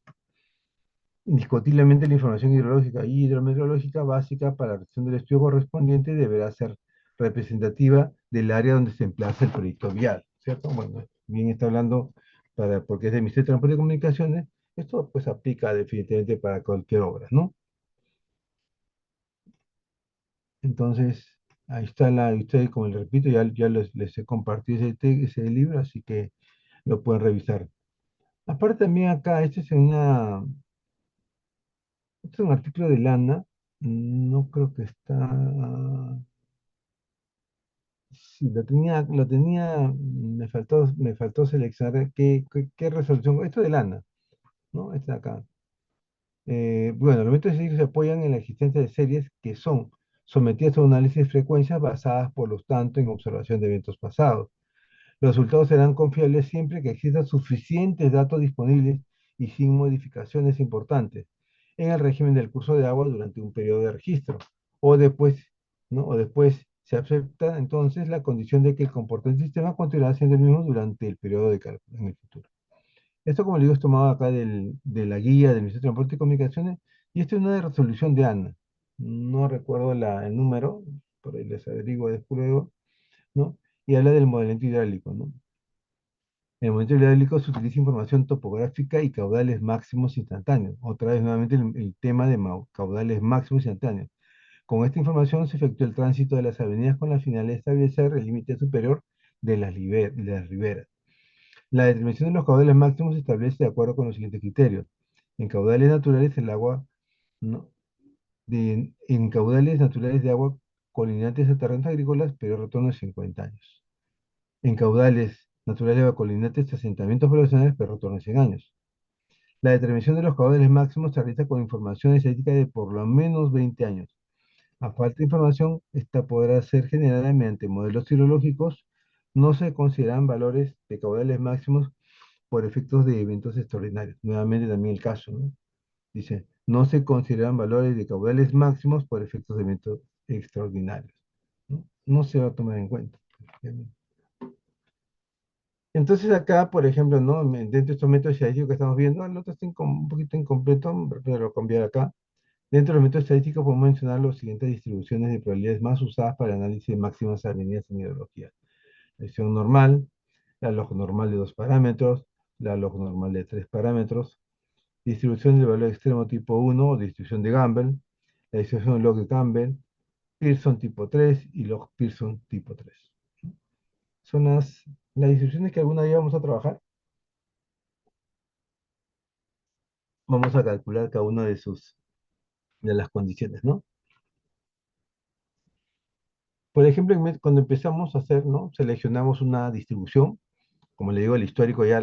Indiscutiblemente la información hidrológica y hidrometeorológica básica para la realización del estudio correspondiente deberá ser representativa del área donde se emplaza el proyecto vial, ¿cierto? Bueno, bien está hablando porque es del Ministerio de Transporte y Comunicaciones, esto pues aplica definitivamente para cualquier obra, ¿no? Entonces, ahí está ustedes, como les repito, ya les he compartido ese libro, así que lo pueden revisar. Aparte también acá, este es un artículo de Lana, no creo que está, sí, me faltó seleccionar qué resolución, esto de Lana, ¿no? Este de acá. Bueno, los métodos científicos se apoyan en la existencia de series que son sometidas a un análisis de frecuencias basadas, por lo tanto, en observación de eventos pasados. Los resultados serán confiables siempre que existan suficientes datos disponibles y sin modificaciones importantes en el régimen del curso de agua durante un periodo de registro. O después, ¿no? O después se acepta entonces la condición de que el comportamiento del sistema continuará siendo el mismo durante el periodo de cálculo en el futuro. Esto, como le digo, es tomado acá de la guía del Ministerio de Transporte y Comunicaciones, y esto es una resolución de ANA. No recuerdo el número, por ahí les averiguo después luego, ¿no? Y habla del modelamiento hidráulico, ¿no? En el modelamiento hidráulico se utiliza información topográfica y caudales máximos instantáneos. Otra vez, nuevamente, el tema de caudales máximos instantáneos. Con esta información se efectúa el tránsito de las avenidas con la finalidad de establecer el límite superior de las riberas. La determinación de los caudales máximos se establece de acuerdo con los siguientes criterios. En caudales naturales, el agua, ¿no? En caudales naturales de agua colindantes a terrenos agrícolas, periodo de retorno de 50 años. En caudales naturales de agua colindantes a asentamientos poblacionales, periodo de retorno de 100 años. La determinación de los caudales máximos se realiza con información estadística de por lo menos 20 años. A falta de información, esta podrá ser generada mediante modelos hidrológicos. No se consideran valores de caudales máximos por efectos de eventos extraordinarios. Nuevamente también el caso, ¿no? Dice, no se consideran valores de caudales máximos por efectos de eventos extraordinarios. ¿No? No se va a tomar en cuenta. Entonces acá, por ejemplo, ¿no? Dentro de estos métodos estadísticos que estamos viendo, el otro está un poquito incompleto, pero lo cambiar acá. Dentro de los métodos estadísticos podemos mencionar las siguientes distribuciones de probabilidades más usadas para el análisis de máximas avenidas en hidrología. La distribución normal, la log normal de 2 parámetros, la log normal de 3 parámetros, distribución del valor extremo tipo 1 o distribución de Campbell, la distribución log de Campbell, Pearson tipo 3 y log Pearson tipo 3. Son las distribuciones que alguna vez vamos a trabajar. Vamos a calcular cada una de las condiciones, ¿no? Por ejemplo, cuando empezamos a hacer, ¿no? Seleccionamos una distribución, como le digo, el histórico ya,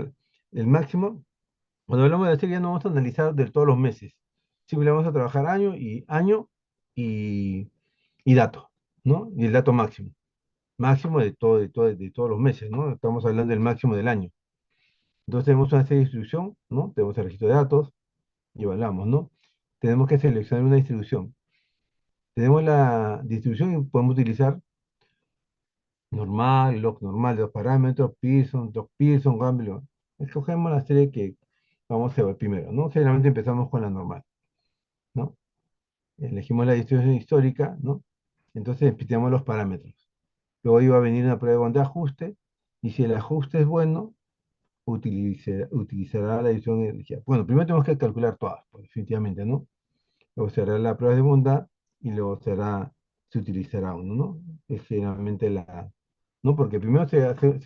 el máximo. Cuando hablamos de hacer ya no vamos a analizar de todos los meses. Simplemente vamos a trabajar año y, y dato, ¿no? Y el dato máximo. Máximo de todos los meses, ¿no? Estamos hablando del máximo del año. Entonces tenemos una serie de distribución, ¿no? Tenemos el registro de datos y evaluamos, ¿no? Tenemos que seleccionar una distribución. Tenemos la distribución y podemos utilizar normal, log normal de 2 parámetros, Pearson, log Pearson, Campbell. Escogemos la serie que vamos a ver primero, ¿no? Generalmente empezamos con la normal, ¿no? Elegimos la distribución histórica, ¿no? Entonces empezamos los parámetros. Luego iba a venir una prueba de ajuste, y si el ajuste es bueno, utilizará la distribución elegida. Bueno, primero tenemos que calcular todas, pues, definitivamente, ¿no? Luego se hará la prueba de bondad y luego se utilizará uno, ¿no? Es generalmente ¿no? Porque primero se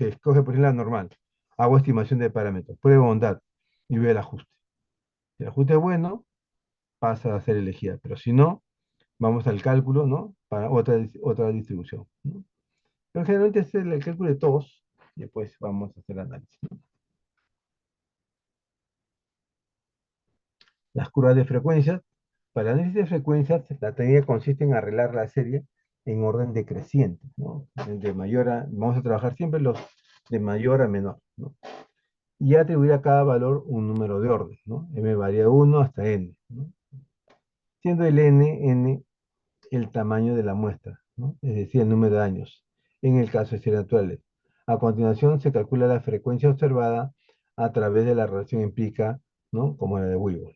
escoge por ejemplo la normal. Hago estimación de parámetros, prueba de bondad y veo el ajuste. Si el ajuste es bueno, pasa a ser elegida, pero si no, vamos al cálculo, ¿no? Para otra distribución, ¿no? Pero generalmente es el cálculo de todos y después vamos a hacer el análisis, ¿no? Las curvas de frecuencias. Para el análisis de frecuencias, la técnica consiste en arreglar la serie en orden decreciente, ¿no? Vamos a trabajar siempre los de mayor a menor, ¿no? Y atribuir a cada valor un número de orden, ¿no? M varía de 1 hasta n, ¿no? Siendo el n el tamaño de la muestra, ¿no? Es decir, el número de años, en el caso de series naturales. A continuación se calcula la frecuencia observada a través de la relación empírica, ¿no? Como la de Weibull.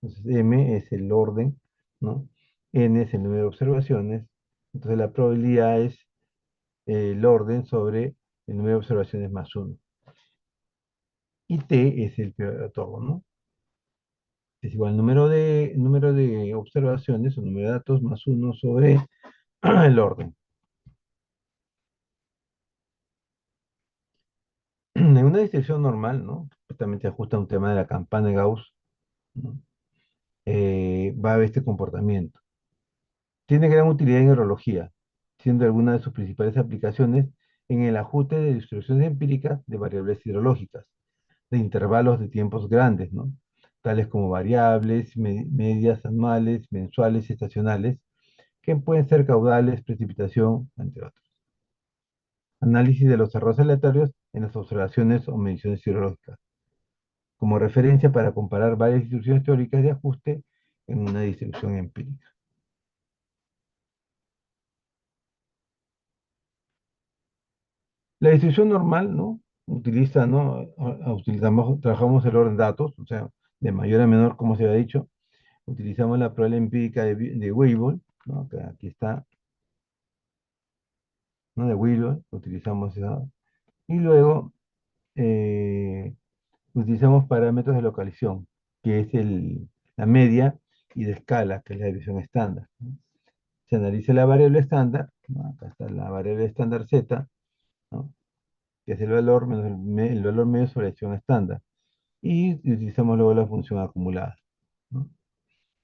Entonces, M es el orden, ¿no? N es el número de observaciones. Entonces, la probabilidad es el orden sobre el número de observaciones más uno. Y T es el periodo de retorno, ¿no? Es igual al número de observaciones o número de datos más uno sobre el orden. En una distribución normal, ¿no? Justamente se ajusta a un tema de la campana de Gauss, ¿no? Va a haber este comportamiento. Tiene gran utilidad en neurología, siendo alguna de sus principales aplicaciones en el ajuste de distribuciones empíricas de variables hidrológicas, de intervalos de tiempos grandes, ¿no? Tales como variables, medias anuales, mensuales y estacionales, que pueden ser caudales, precipitación, entre otros. Análisis de los errores aleatorios en las observaciones o mediciones hidrológicas, como referencia para comparar varias distribuciones teóricas de ajuste en una distribución empírica. La distribución normal, ¿no? Utiliza, ¿no? Trabajamos el orden de datos, o sea, de mayor a menor, como se había dicho. Utilizamos la probabilidad empírica de Weibull, ¿no? Que aquí está, ¿no? De Weibull, utilizamos esa. Y luego eh, utilizamos parámetros de localización, que es la media, y de escala, que es la división estándar, ¿no? Se analiza la variable estándar, ¿no? Acá está la variable estándar Z, ¿no? Que es el valor menos el valor medio sobre la división estándar. Y utilizamos luego la función acumulada, ¿no?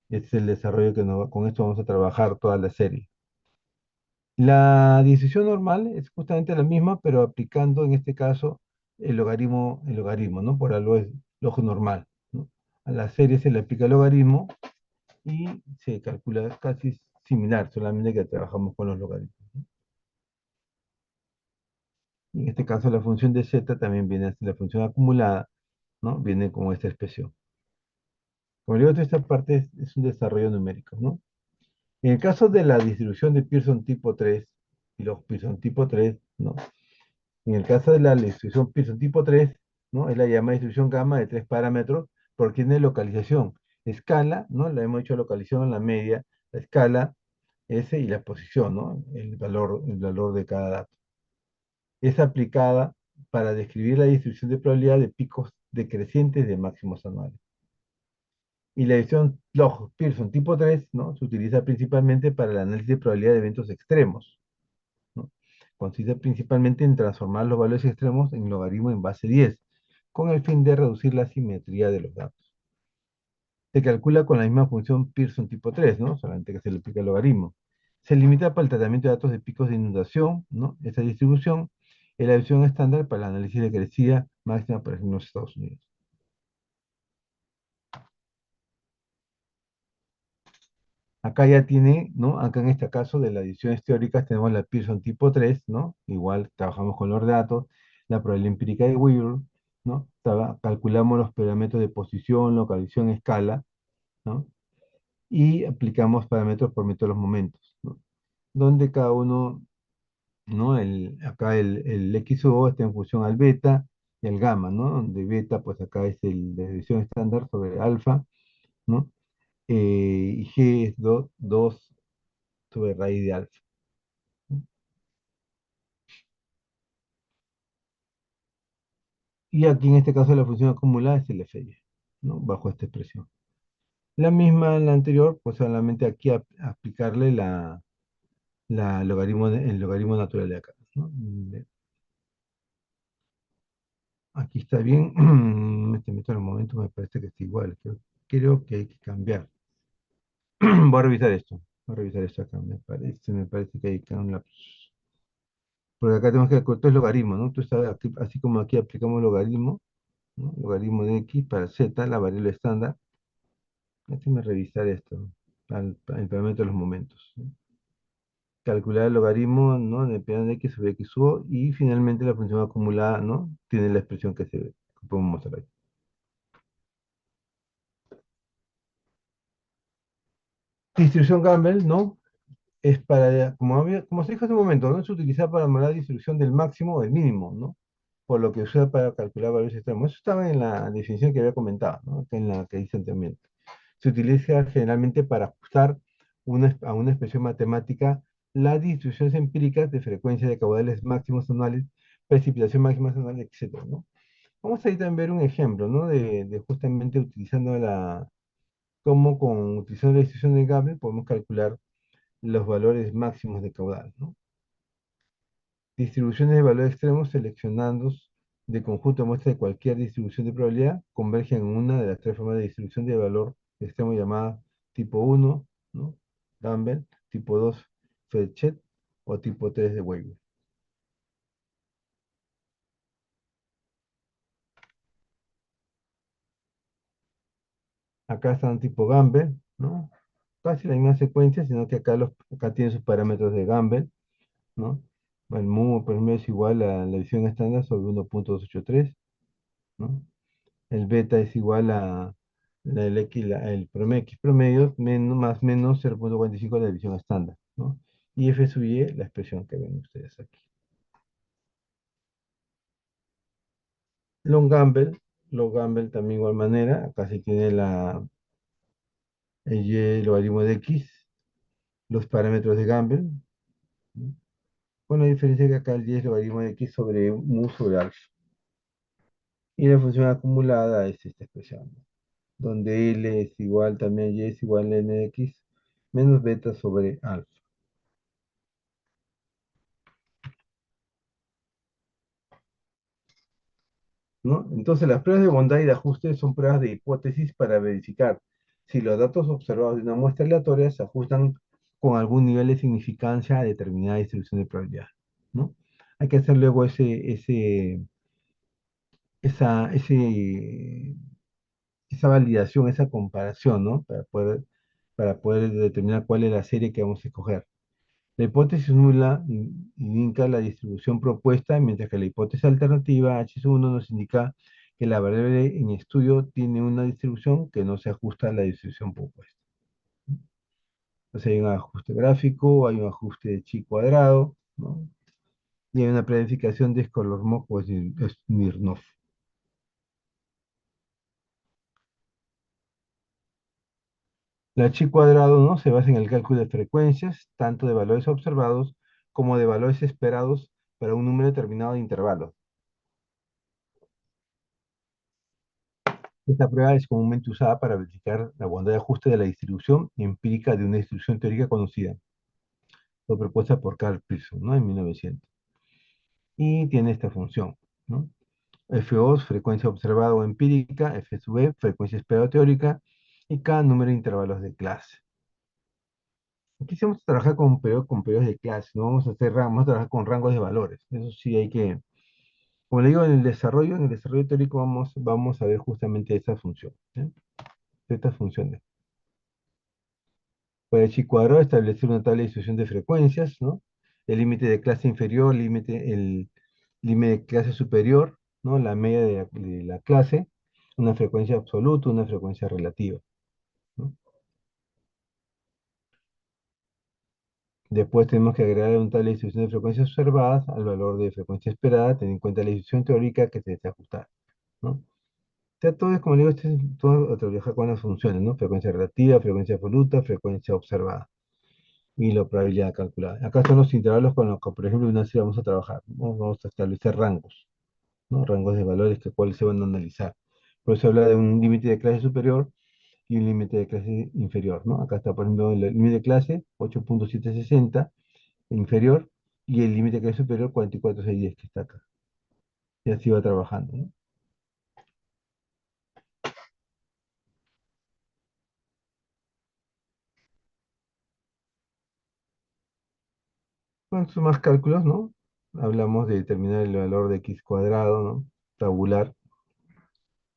Este es el desarrollo con esto vamos a trabajar toda la serie. La decisión normal es justamente la misma, pero aplicando en este caso el logaritmo, ¿no? Por algo es log normal. A la serie se le aplica el logaritmo y se calcula casi similar, solamente que trabajamos con los logaritmos. Y en este caso la función de z también viene a ser la función acumulada, ¿no? Viene con esta expresión. Como digo, toda esta parte es un desarrollo numérico, ¿no? En el caso de la distribución de Pearson tipo 3 y los Pearson tipo 3, ¿no? En el caso de la distribución Pearson tipo 3, ¿no? Es la llamada distribución gamma de tres parámetros porque tiene localización, escala, ¿no? La hemos hecho localización en la media, la escala, S y la posición, ¿no? El valor de cada dato. Es aplicada para describir la distribución de probabilidad de picos decrecientes de máximos anuales. Y la edición Log-Pearson tipo 3, ¿no? Se utiliza principalmente para el análisis de probabilidad de eventos extremos, ¿no? Consiste principalmente en transformar los valores extremos en logaritmo en base 10, con el fin de reducir la simetría de los datos. Se calcula con la misma función Pearson tipo 3, ¿no? Solamente que se le aplica el logaritmo. Se limita para el tratamiento de datos de picos de inundación, ¿no? Esta distribución es la versión estándar para el análisis de crecida máxima, por ejemplo, en los Estados Unidos. Acá ya tiene, ¿no? Acá en este caso de las ediciones teóricas tenemos la Pearson tipo 3, ¿no? Igual trabajamos con los datos, la probabilidad empírica de Weaver, ¿no? Calculamos los parámetros de posición, localización, escala, ¿no? Y aplicamos parámetros por método de los momentos, ¿no? Donde cada uno, ¿no? Acá el X o está en función al beta y al gamma, ¿no? Donde beta, pues acá es la edición estándar sobre alfa, ¿no? Y G es 2 sobre raíz de alfa. Y aquí en este caso la función acumulada es el FY, ¿no? Bajo esta expresión. La misma en la anterior, pues solamente aquí aplicarle el logaritmo natural de acá, ¿no? Aquí está bien. Este método en el momento me parece que está igual. Creo que hay que cambiar. Voy a revisar esto. Voy a revisar esto acá. Me parece que hay que un lapsus. Porque acá tenemos que cortar el logaritmo, ¿no? Tú sabes, así como aquí aplicamos logaritmo, ¿no? Logaritmo de x para z, la variable estándar. Déjame revisar esto, el parámetro de los momentos, ¿no? Calcular el logaritmo, ¿no? Dependiendo de x sobre x o, y finalmente la función acumulada, ¿no? Tiene la expresión que podemos mostrar aquí. Distribución Campbell, ¿no? Es para, como se dijo hace un momento, ¿no? Se utiliza para modelar la distribución del máximo o del mínimo, ¿no? Por lo que se usa para calcular valores extremos. Eso estaba en la definición que había comentado, ¿no? En la que hice anteriormente. Se utiliza generalmente para ajustar a una expresión matemática las distribuciones empíricas de frecuencia de caudales máximos anuales, precipitación máxima anual, etcétera, ¿no? Vamos a ir también ver un ejemplo, ¿no? De justamente utilizando utilizando la distribución de Gabel podemos calcular los valores máximos de caudal, ¿no? Distribuciones de valores extremos seleccionando de conjunto de muestras de cualquier distribución de probabilidad convergen en una de las tres formas de distribución de valor extremo llamada tipo 1, ¿no? Campbell, tipo 2, Fedchet o tipo 3 de Weber. Acá están tipo Gamble, ¿no? Casi la misma secuencia, sino que acá tiene sus parámetros de Gamble, ¿no? El mu, por ejemplo, es igual a la edición estándar sobre 1.283, ¿no? El beta es igual a el X, el promedio, X promedio más menos 0.45 de la división estándar, ¿no? Y F sub Y, la expresión que ven ustedes aquí. Long Gamble, Long Gamble también igual manera, acá se tiene el Y logaritmo de X, los parámetros de Gamble, ¿no? Con la diferencia que acá el Y es logaritmo de X sobre mu sobre alfa. Y la función acumulada es esta expresión, ¿no? Donde L es igual también, Y es igual a N de X menos beta sobre alfa, ¿no? Entonces, las pruebas de bondad y de ajuste son pruebas de hipótesis para verificar si los datos observados de una muestra aleatoria se ajustan con algún nivel de significancia a determinada distribución de probabilidad, ¿no? Hay que hacer luego esa, ese, esa validación, esa comparación, ¿no? Para poder determinar cuál es la serie que vamos a escoger. La hipótesis nula indica la distribución propuesta, mientras que la hipótesis alternativa, H1, nos indica que la variable en estudio tiene una distribución que no se ajusta a la distribución propuesta. Entonces hay un ajuste gráfico, hay un ajuste de chi cuadrado, ¿no? Y hay una planificación de Smirnov. La chi cuadrado, ¿no? Se basa en el cálculo de frecuencias, tanto de valores observados como de valores esperados para un número determinado de intervalos. Esta prueba es comúnmente usada para verificar la bondad de ajuste de la distribución empírica de una distribución teórica conocida. Fue propuesta por Carl Pearson, ¿no? En 1900. Y tiene esta función, ¿no? F2, frecuencia observada o empírica; F sub e, frecuencia esperada teórica; y K, número de intervalos de clase. Aquí sí vamos a trabajar con periodos de clase, no vamos a vamos a trabajar con rangos de valores. Eso sí hay que, como le digo, en el desarrollo teórico vamos a ver justamente esa función, ¿eh? Estas funciones. Para el chi cuadrado, establecer una tabla de distribución de frecuencias, ¿no? El límite de clase inferior, el límite de clase superior, ¿no? La media de la clase, una frecuencia absoluta, una frecuencia relativa, ¿no? Después tenemos que agregar una tabla de distribución de frecuencias observadas al valor de frecuencia esperada, teniendo en cuenta la distribución teórica que se desea ajustar, ¿no? O sea, todo es, como le digo, esto es todo a trabajar con las funciones, ¿no? Frecuencia relativa, frecuencia absoluta, frecuencia observada y la probabilidad calculada. Acá están los intervalos con los que, por ejemplo, una serie vamos a trabajar, ¿no? Vamos a establecer rangos, ¿no? Rangos de valores que cuáles se van a analizar. Por eso habla de un límite de clase superior y un límite de clase inferior, ¿no? Acá está, por ejemplo, el límite de clase 8.760 inferior y el límite de clase superior 44.610 que está acá. Y así va trabajando, ¿no? Con sus más cálculos, ¿no? Hablamos de determinar el valor de x cuadrado, ¿no? Tabular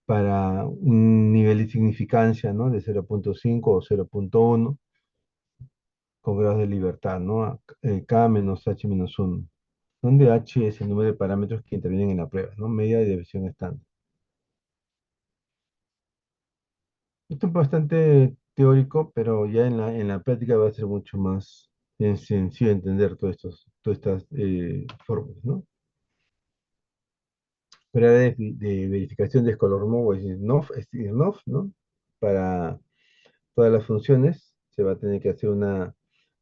para un nivel de significancia, ¿no? De 0.5 o 0.1 con grados de libertad, ¿no? K menos H menos 1, donde H es el número de parámetros que intervienen en la prueba, ¿no? Media de desviación estándar. Esto es bastante teórico, pero ya en la práctica va a ser mucho más sencillo entender todas estas fórmulas, ¿no? Prueba de verificación de Skolormov o Smirnov, ¿no? Para todas las funciones se va a tener que hacer una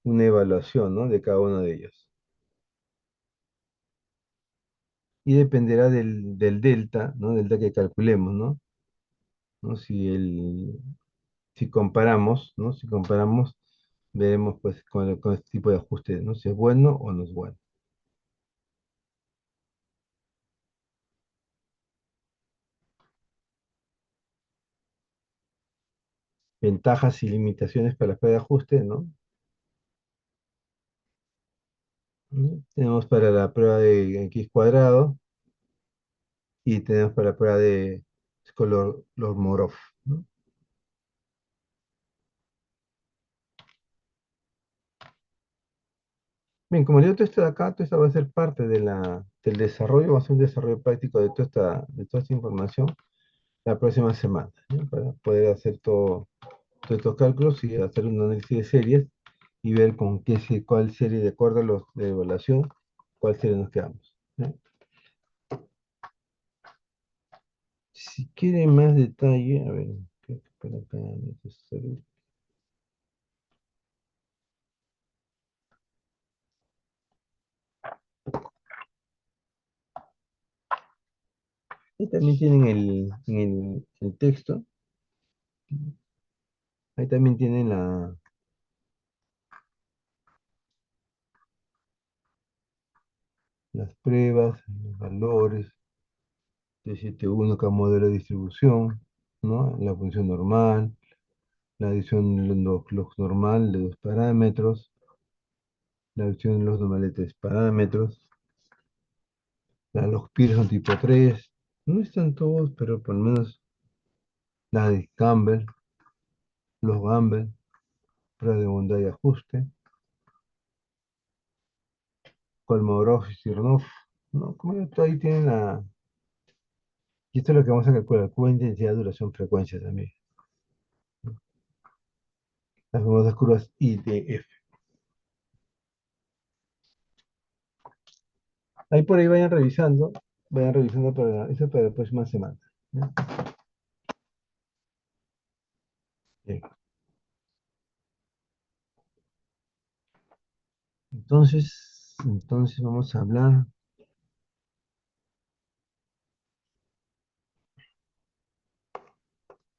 evaluación, ¿no? De cada uno de ellos. Y dependerá del delta, ¿no? Delta que calculemos, ¿no? ¿No? Si comparamos, ¿no? Si comparamos, veremos pues con este tipo de ajuste, ¿no? Si es bueno o no es bueno. Ventajas y limitaciones para la prueba de ajuste, ¿no? ¿No? Tenemos para la prueba de x cuadrado y tenemos para la prueba de Skolormov, ¿no? Bien, como le digo, todo esto de acá, todo esto va a ser parte del desarrollo, va a ser un desarrollo práctico de toda esta información la próxima semana, ¿no? Para poder hacer todos estos cálculos y hacer un análisis de series y ver cuál serie, de acuerdo a los de evaluación, cuál serie nos quedamos, ¿no? Si quiere más detalle, a ver, creo que por acá necesario. Ahí también tienen el texto, ahí también tienen las pruebas, los valores, T71, cada modelo de distribución, ¿no? La función normal, la adición de los normal de dos parámetros, la adición de los normales de tres parámetros, los Pearson tipo 3. No están todos, pero por lo menos la de Campbell, los Gamble, prueba de bondad y ajuste, Kolmogorov y Smirnov, ¿no? Como ahí tienen la... Y esto es lo que vamos a calcular, Q intensidad, duración, frecuencia también, ¿no? Las famosas curvas IDF. Ahí por ahí vayan revisando para eso para la próxima semana, ¿no? Bien. Entonces vamos a hablar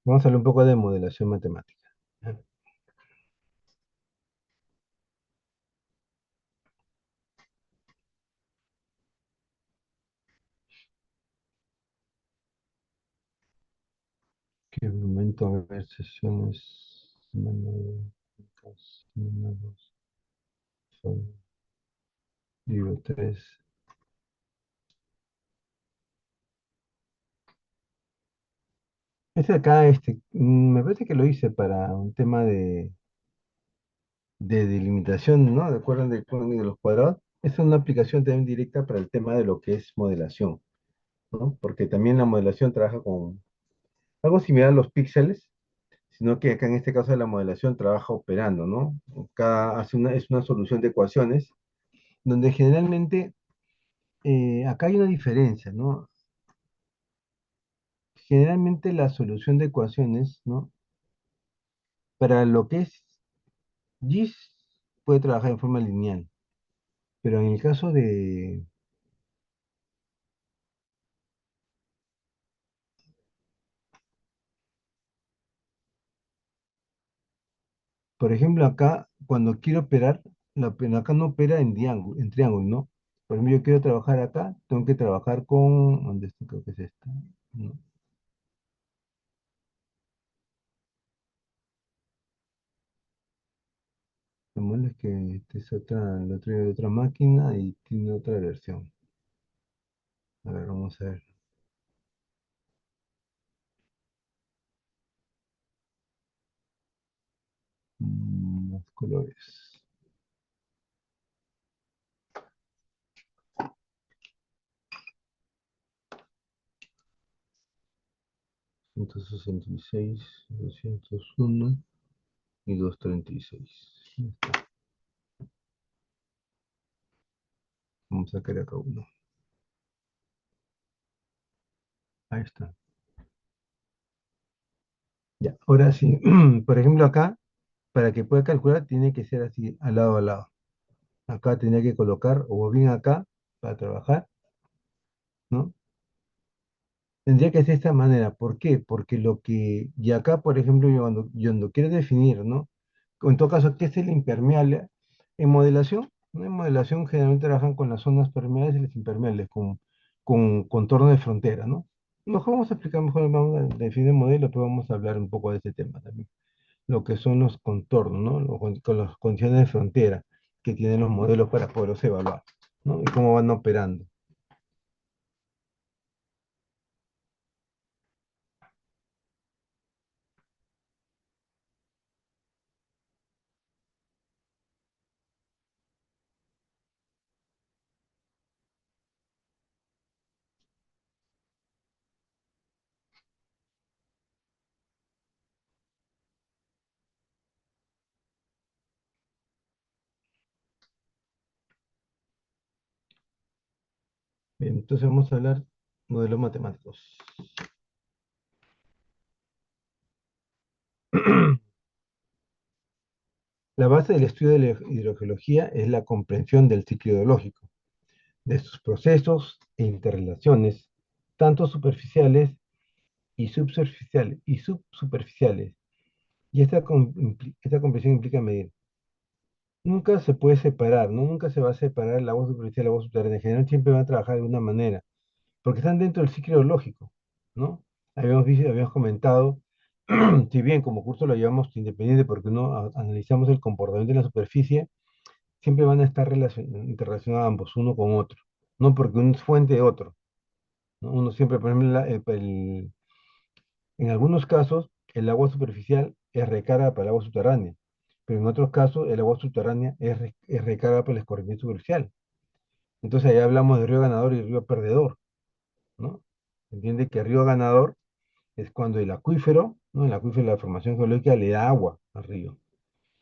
un poco de modelación matemática, ¿no? ¿Qué momento? A ver, sesiones, semana 2, semana 2, libro 3. Este acá, me parece que lo hice para un tema de delimitación, ¿no? ¿De acuerdo de los cuadrados? Es una aplicación también directa para el tema de lo que es modelación, ¿no? Porque también la modelación trabaja con algo similar a los píxeles, sino que acá en este caso la modelación trabaja operando, ¿no? Es una solución de ecuaciones, donde generalmente acá hay una diferencia, ¿no? Generalmente la solución de ecuaciones, ¿no? Para lo que es GIS puede trabajar en forma lineal, pero en el caso de, por ejemplo, acá, cuando quiero operar, pero acá no opera en triángulo, ¿no? Por ejemplo, yo quiero trabajar acá, tengo que trabajar con, ¿dónde está? Creo que es esta, ¿no? Lo malo es que esta es otra, lo traigo de otra máquina y tiene otra versión. A ver, vamos a ver. Los colores. 166, 201 y 236. Vamos a sacar acá uno. Ahí está. Ya, ahora sí. Por ejemplo, acá, para que pueda calcular, tiene que ser así, al lado a lado. Acá tenía que colocar, o bien acá, para trabajar, ¿no? Tendría que ser de esta manera. ¿Por qué? Porque y acá, por ejemplo, yo cuando quiero definir, ¿no? O en todo caso, ¿qué es el impermeable? En modelación, ¿no? En modelación generalmente trabajan con las zonas permeables y las impermeables, con contorno de frontera, ¿no? Mejor vamos a explicar, mejor vamos a definir el modelo, pero vamos a hablar un poco de este tema también. Lo que son los contornos, ¿no? Con las condiciones de frontera que tienen los modelos para poderlos evaluar, ¿no? Y cómo van operando. Bien, entonces vamos a hablar modelos matemáticos. La base del estudio de la hidrogeología es la comprensión del ciclo hidrológico, de sus procesos e interrelaciones, tanto superficiales y subsuperficiales. Y esta comprensión implica medir. Nunca se puede separar, ¿no? Nunca se va a separar el agua superficial del agua subterránea. En general siempre van a trabajar de una manera, porque están dentro del ciclo hidrológico, ¿no? Habíamos comentado, si bien como curso lo llevamos independiente porque analizamos el comportamiento de la superficie, siempre van a estar interrelacionados ambos, uno con otro, no porque uno es fuente de otro, ¿no? Uno siempre, por ejemplo, En algunos casos, el agua superficial es recarga para el agua subterránea, pero en otros casos, el agua subterránea es recarga para el escurrimiento superficial. Entonces, ahí hablamos de río ganador y río perdedor, ¿no? Entiende que río ganador es cuando el acuífero, ¿no? El acuífero, la formación geológica le da agua al río.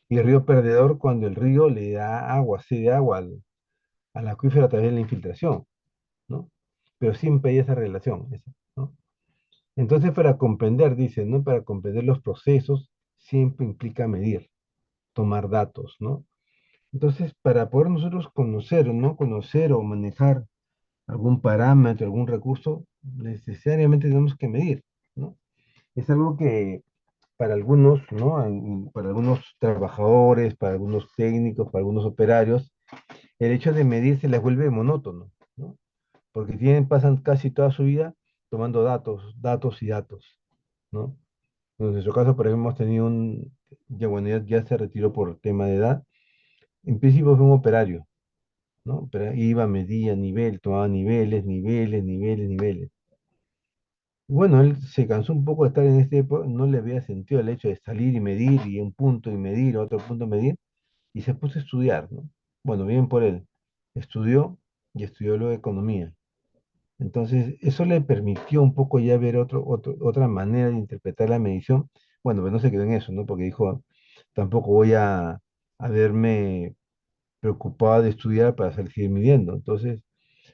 Y el río perdedor cuando el río le da agua, cede agua al acuífero a través de la infiltración, ¿no? Pero siempre hay esa relación, ¿no? Entonces, para comprender, dice, ¿no? Para comprender los procesos, siempre implica medir, tomar datos, ¿no? Entonces, para poder nosotros conocer, ¿no? Conocer o manejar algún parámetro, algún recurso, necesariamente tenemos que medir, ¿no? Es algo que para algunos, ¿no? Para algunos trabajadores, para algunos técnicos, para algunos operarios, el hecho de medir se les vuelve monótono, ¿no? Porque pasan casi toda su vida tomando datos, datos y datos, ¿no? En nuestro caso, por ejemplo, hemos tenido ya bueno, ya se retiró por tema de edad. En principio fue un operario, ¿no? Pero iba, medía nivel, tomaba niveles, niveles, niveles, niveles. Bueno, él se cansó un poco de estar en este época, no le había sentido el hecho de salir y medir, y un punto y medir, otro punto y medir, y se puso a estudiar, ¿no? Bueno, bien por él. Estudió y estudió luego economía. Entonces, eso le permitió un poco ya ver otra manera de interpretar la medición. Bueno, pero no se quedó en eso, ¿no? Porque dijo, tampoco voy a verme preocupado de estudiar para seguir midiendo. Entonces,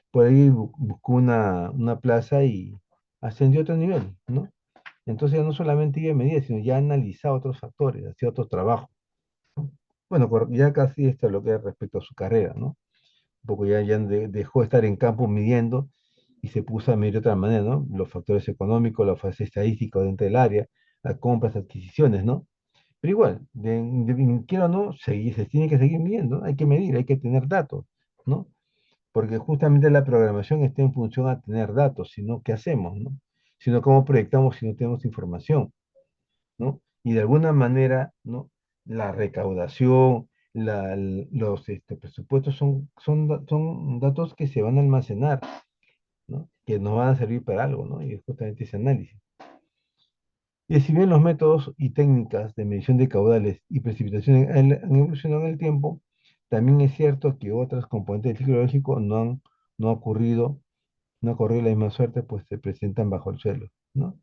por ahí buscó una plaza y ascendió a otro nivel, ¿no? Entonces ya no solamente iba a medir, sino ya analizaba otros factores, hacía otros trabajos. Bueno, ya casi esto es lo que es respecto a su carrera, ¿no? Un poco ya dejó de estar en campo midiendo y se puso a medir de otra manera, ¿no? Los factores económicos, los factores estadísticos dentro del área, las compras, adquisiciones, ¿no? Pero igual, quiera o no, se tiene que seguir midiendo, ¿no? Hay que medir, hay que tener datos, ¿no? Porque justamente la programación está en función a tener datos, sino qué hacemos, ¿no? Sino cómo proyectamos si no tenemos información, ¿no? Y de alguna manera, ¿no? La recaudación, los presupuestos son datos que se van a almacenar, ¿no? Que nos van a servir para algo, ¿no? Y es justamente ese análisis. Y si bien los métodos y técnicas de medición de caudales y precipitación han evolucionado en el tiempo, también es cierto que otras componentes del ciclo geológico no ha ocurrido, no ha corrido la misma suerte, pues se presentan bajo el suelo, ¿no?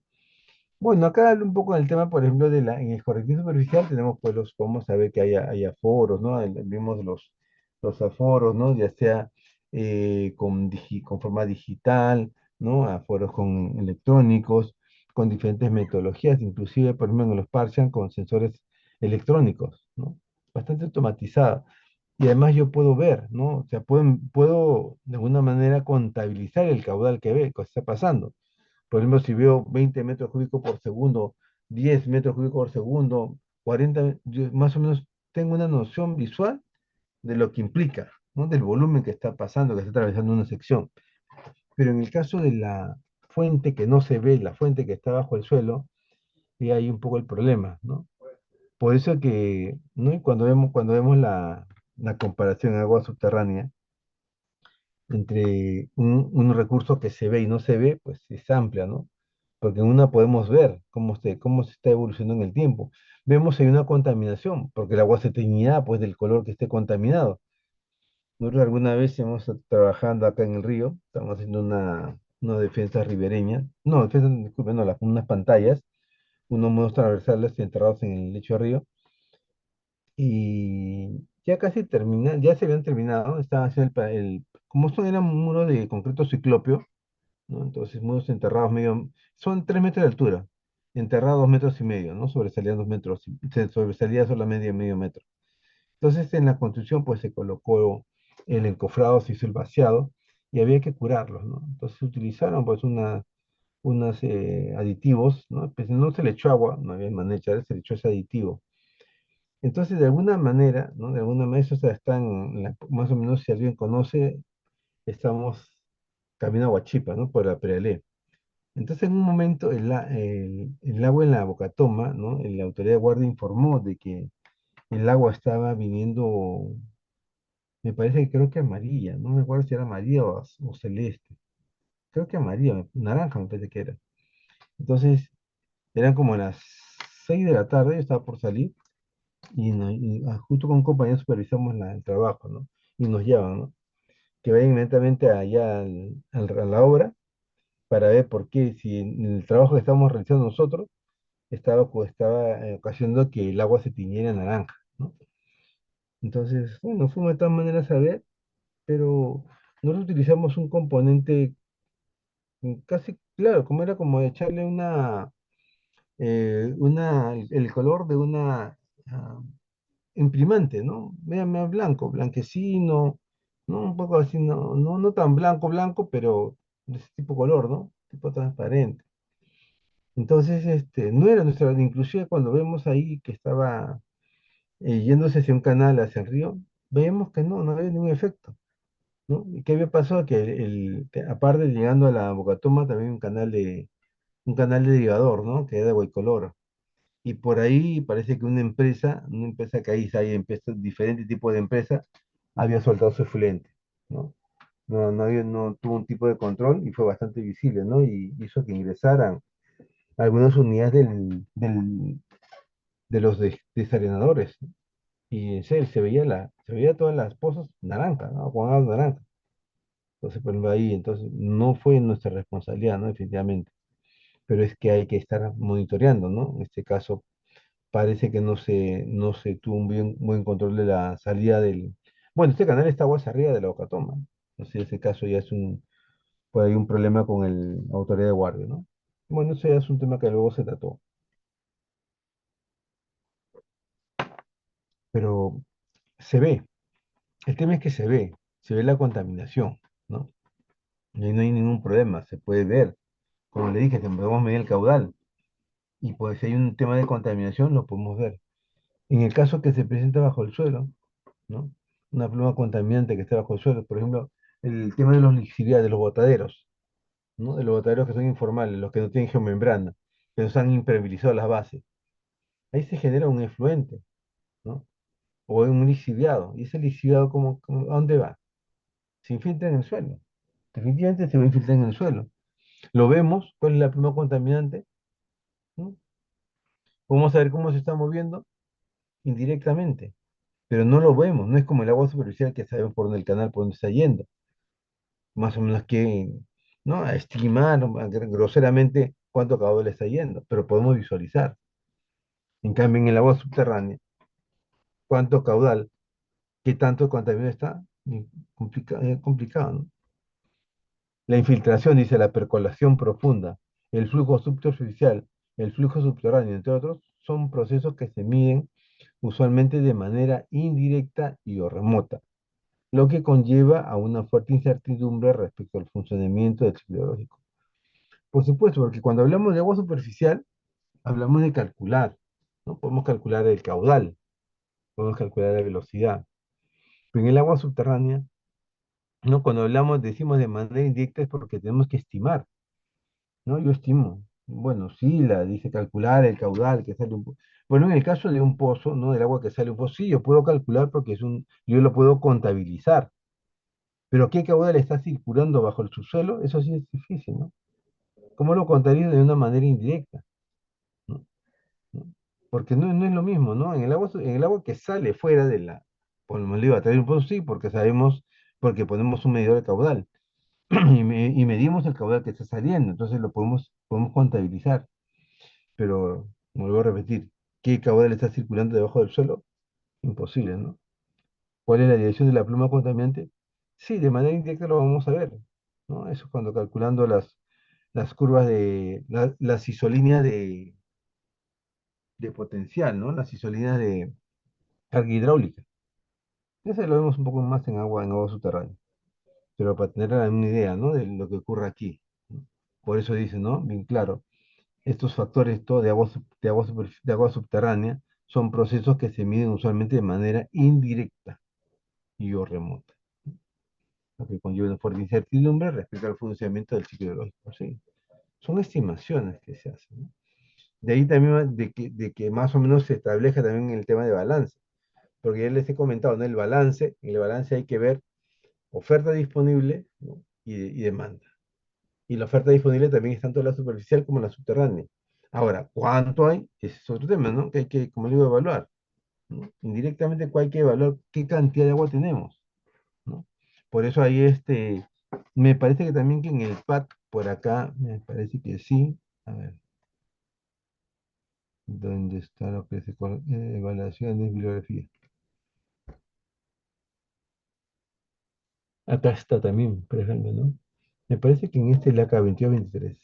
Bueno, acá un poco del tema, por ejemplo, en el correctivo superficial tenemos, pues, podemos saber que hay aforos, ¿no? Vimos los aforos, ¿no? Ya sea con forma digital, ¿no? Aforos con electrónicos, con diferentes metodologías, inclusive, por ejemplo, en los Parsian con sensores electrónicos, ¿no? Bastante automatizado. Y además yo puedo ver, ¿no? O sea, puedo de alguna manera contabilizar el caudal que está pasando. Por ejemplo, si veo 20 metros cúbicos por segundo, 10 metros cúbicos por segundo, 40, yo más o menos tengo una noción visual de lo que implica, ¿no? Del volumen que está pasando, que está atravesando una sección. Pero en el caso de la fuente que no se ve, la fuente que está bajo el suelo, y hay un poco el problema, ¿no? Por eso que, ¿no? Y cuando vemos la comparación en agua subterránea, entre un recurso que se ve y no se ve, pues es amplia, ¿no? Porque en una podemos ver cómo se está evolucionando en el tiempo. Vemos si hay una contaminación, porque el agua se teñirá pues del color que esté contaminado. Nosotros alguna vez hemos estado trabajando acá en el río, estamos haciendo una defensa ribereña, no, defensa, disculpe, no, unas pantallas, unos muros transversales enterrados en el lecho del río, y ya casi ya se habían terminado, estaba haciendo como esto era un muro de concreto ciclopio, ¿no? Entonces, muros enterrados son 3 metros de altura, enterrados 2 metros y medio, ¿no? Sobresalían 2 metros, se sobresalía solamente medio metro. Entonces, en la construcción, pues se colocó el encofrado, se hizo el vaciado y había que curarlos, ¿no? Entonces, se utilizaron, pues, unos aditivos, ¿no? Pues no se le echó agua, no había manera de echar, se le echó ese aditivo. Entonces, de alguna manera, ¿no? De alguna manera, eso están, más o menos, si alguien conoce, estamos camino a Huachipa, ¿no? Por la Prealé. Entonces, en un momento, el agua en la Bocatoma, ¿no? La autoridad de guardia informó de que el agua estaba viniendo, me parece que creo que amarilla, no me acuerdo si era amarilla o celeste, creo que amarilla, naranja me parece que era. Entonces, Eran como las 6 de la tarde, yo estaba por salir, justo con un compañero supervisamos el trabajo, ¿no? Y nos llaman, ¿no? Que vayan inmediatamente allá a la obra para ver por qué, si en el trabajo que estábamos realizando nosotros estaba ocasionando que el agua se tiñera naranja, ¿no? Entonces, bueno, fuimos de todas maneras a ver, pero nosotros utilizamos un componente casi claro, como era como echarle el color de una ah, imprimante, ¿no? Medio blanco, blanquecino, ¿no? Un poco así, no tan blanco, blanco, pero de ese tipo de color, ¿no? Tipo transparente. Entonces, no era nuestra, inclusive cuando vemos ahí que estaba yéndose hacia un canal, hacia el río, veíamos que no había ningún efecto, ¿no? ¿Y qué había pasado? Que aparte de llegando a la Bocatoma, también un canal de derigador, ¿no? Que era de Guaycoloro. Y por ahí parece que una empresa que ahí hay empresas, diferentes tipos de empresas, había soltado su efluente, ¿no? No tuvo un tipo de control y fue bastante visible, ¿no? Y hizo que ingresaran algunas unidades de los desarenadores. Y en serio, se veía todas las pozas naranjas, ¿no? Con agua naranja. Entonces, por ejemplo, ahí, entonces, no fue nuestra responsabilidad, ¿no? Definitivamente. Pero es que hay que estar monitoreando, ¿no? En este caso, parece que no se tuvo un buen control de la salida del... Bueno, este canal está aguas arriba de la Ocatoma. No sé, ese caso ya es por ahí un problema con la autoridad de guardia, ¿no? Bueno, eso ya es un tema que luego se trató. Pero se ve, el tema es que se ve la contaminación, ¿no? Y ahí no hay ningún problema, se puede ver. Como le dije, podemos medir el caudal. Y pues si hay un tema de contaminación, lo podemos ver. En el caso que se presenta bajo el suelo, ¿no? Una pluma contaminante que está bajo el suelo, por ejemplo, el tema de los lixiviados, de los botaderos, ¿no? De los botaderos que son informales, los que no tienen geomembrana, que no han impermeabilizado las bases. Ahí se genera un efluente, ¿no? O un lixiviado. ¿Y ese lixiviado a dónde va? Se infiltra en el suelo. Definitivamente se va a infiltrar en el suelo. Lo vemos, ¿cuál es la pluma contaminante? ¿No? Podemos saber cómo se está moviendo indirectamente, pero no lo vemos, no es como el agua superficial que sabemos por donde el canal, por donde está yendo, más o menos que, ¿no? A estimar groseramente cuánto caudal está yendo, pero podemos visualizar. En cambio, en el agua subterránea, cuánto caudal, qué tanto contaminado está, complicado, ¿no? La infiltración, dice la percolación profunda, el flujo superficial, el flujo subterráneo, entre otros, son procesos que se miden usualmente de manera indirecta y o remota, lo que conlleva a una fuerte incertidumbre respecto al funcionamiento del ciclo biológico. Por supuesto, porque cuando hablamos de agua superficial, hablamos de calcular, ¿no? Podemos calcular el caudal, podemos calcular la velocidad. Pero en el agua subterránea, ¿no? Cuando hablamos, decimos de manera indirecta es porque tenemos que estimar, ¿no? Yo estimo. Bueno, sí, dice calcular el caudal que sale un pozo. Bueno, en el caso de un pozo, ¿no? Del agua que sale un pozo, sí, yo puedo calcular porque yo lo puedo contabilizar. Pero ¿qué caudal está circulando bajo el subsuelo? Eso sí es difícil, ¿no? ¿Cómo lo contabilizo de una manera indirecta? ¿No? ¿No? Porque no es lo mismo, ¿no? En el agua que sale fuera de por el digo, a través de un pozo sí, porque sabemos, porque ponemos un medidor de caudal y medimos el caudal que está saliendo, entonces podemos contabilizar, pero, vuelvo a repetir, ¿qué caudal está circulando debajo del suelo? Imposible, ¿no? ¿Cuál es la dirección de la pluma contaminante? Sí, de manera indirecta lo vamos a ver, ¿no? Eso es cuando calculando las curvas las isolíneas de potencial, ¿no? Las isolíneas de carga hidráulica. Eso lo vemos un poco más en agua subterránea, pero para tener una idea, ¿no? De lo que ocurre aquí, ¿no? Por eso dice, ¿no? Bien claro, estos factores todo de agua subterránea son procesos que se miden usualmente de manera indirecta y o remota, lo que conlleva una fuerte incertidumbre respecto al funcionamiento del ciclo biológico, ¿sí? Son estimaciones que se hacen, ¿no? De ahí también de que más o menos se establece también el tema de balance, porque ya les he comentado, ¿no? En el balance hay que ver oferta disponible, ¿no? Y demanda. Y la oferta disponible también es tanto la superficial como la subterránea. Ahora, ¿cuánto hay? Ese es otro tema, ¿no? Que hay que, como digo, evaluar, ¿no? Indirectamente hay que evaluar qué cantidad de agua tenemos, ¿no? Por eso ahí me parece que también que en el PAC, por acá, me parece que sí. A ver, ¿dónde está lo que evaluación de bibliografía? Acá está también, por ejemplo, ¿no? Me parece que en este es la K 22-23.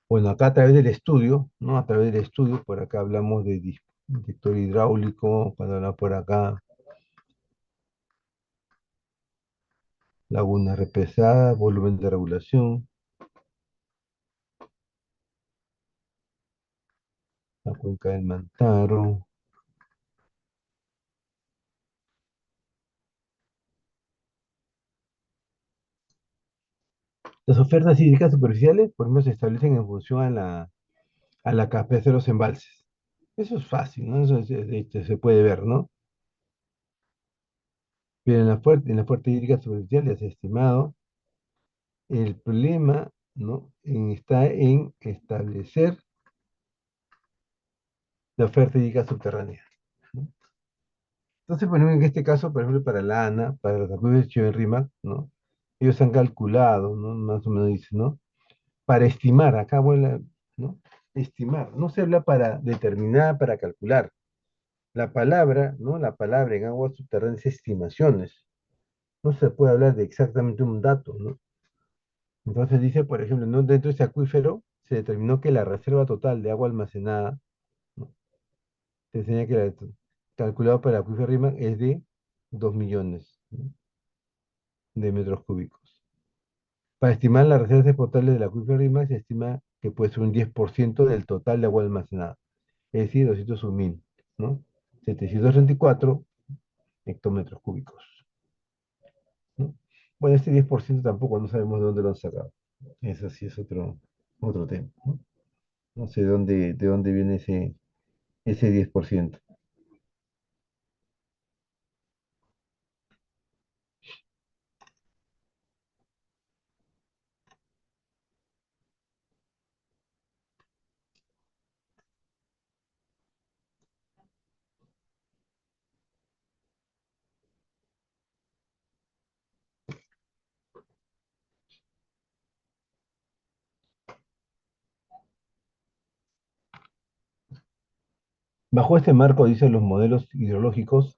Bueno, acá a través del estudio, ¿no? A través del estudio, por acá hablamos de director hidráulico, cuando hablamos por acá, laguna represada, volumen de regulación, la cuenca del Mantaro, las ofertas hídricas superficiales, por ejemplo, se establecen en función a la capacidad de los embalses. Eso es fácil, ¿no? Eso se puede ver, ¿no? Pero en la fuerte hídrica superficial ya se ha estimado. El problema, ¿no? Está en establecer la oferta hídrica subterránea, ¿no? Entonces, por ejemplo, en este caso, por ejemplo, para la ANA, para los acuíferos de Chivenrima, ¿no? Ellos han calculado, ¿no? Más o menos dicen, ¿no? Para estimar, acá vuela, ¿no? Estimar, no se habla para determinar, para calcular. La palabra, ¿no? La palabra en aguas subterráneas es estimaciones. No se puede hablar de exactamente un dato, ¿no? Entonces dice, por ejemplo, ¿no? Dentro de ese acuífero se determinó que la reserva total de agua almacenada, ¿no? Se enseña que calculado para el acuífero Rima es de 2 millones, ¿no? De metros cúbicos. Para estimar las reservas potables del acuífero Rima se estima que puede ser un 10% del total de agua almacenada, es decir, 201.000, ¿no? 734 hectómetros cúbicos, ¿no? Bueno, este 10% tampoco no sabemos de dónde lo han sacado. Eso sí es otro tema, ¿no? No sé de dónde viene ese 10%. Bajo este marco, dicen los modelos hidrológicos,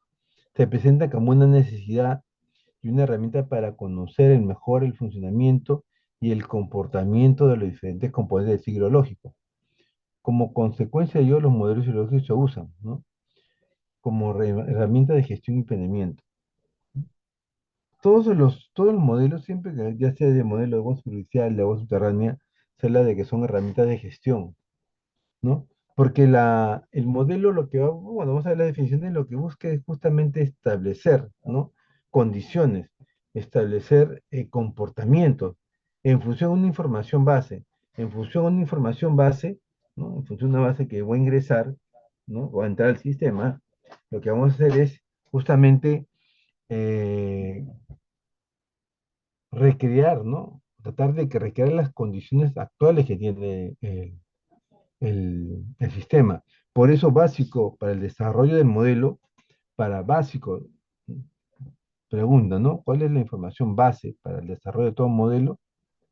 se presenta como una necesidad y una herramienta para conocer mejor el funcionamiento y el comportamiento de los diferentes componentes del ciclo hidrológico. Como consecuencia de ello, los modelos hidrológicos se usan, ¿no? Como herramienta de gestión y planeamiento. Todos los modelos, siempre que ya sea de modelo de agua superficial, de agua subterránea, se habla de que son herramientas de gestión, ¿no? Porque el modelo lo que va, bueno, vamos a ver la definición de lo que busca es justamente establecer, ¿no? Condiciones, establecer comportamientos en función de una información base. En función de una información base, ¿no? En función de una base que voy a ingresar, ¿no? O a entrar al sistema, lo que vamos a hacer es justamente eh, recrear, ¿no? Tratar de que recrear las condiciones actuales que tiene el sistema. Por eso básico para el desarrollo del modelo, para básico, pregunta, ¿no? ¿Cuál es la información base para el desarrollo de todo modelo?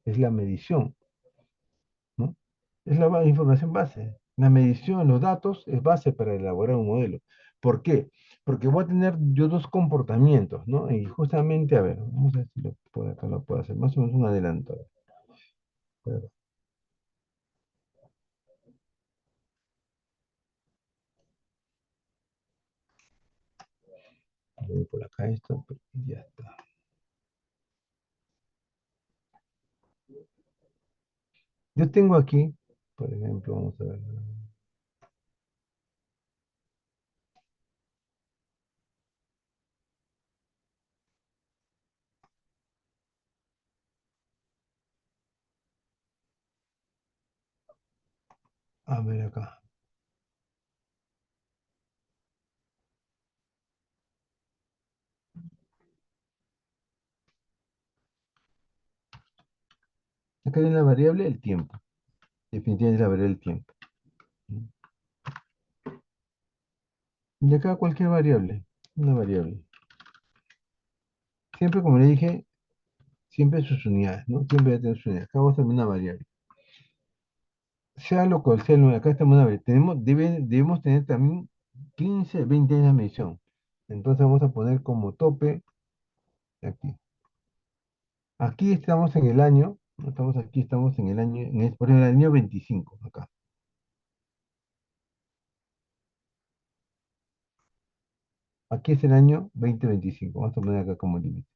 Es la medición, ¿no? Es la información base. La medición, los datos es base para elaborar un modelo. ¿Por qué? Porque voy a tener yo dos comportamientos, ¿no? Y justamente, a ver, vamos a ver si acá lo puedo hacer, más o menos un adelanto. A ver, voy por acá esto, pero ya está. Yo tengo aquí, por ejemplo, vamos a ver. A ver acá. Acá en la variable el tiempo. Definitivamente es la variable el tiempo. Y acá cualquier variable, una variable. Siempre, como le dije, siempre sus unidades, ¿no? Siempre debe tener sus unidades. Acá vamos a tener una variable. Sea lo cual sea, acá estamos una variable. Debemos tener también 15, 20 años de medición. Entonces vamos a poner como tope aquí. Aquí estamos en el año, no estamos aquí, estamos en el año, por ejemplo, el año 25, acá. Aquí es el año 2025. Vamos a poner acá como límite.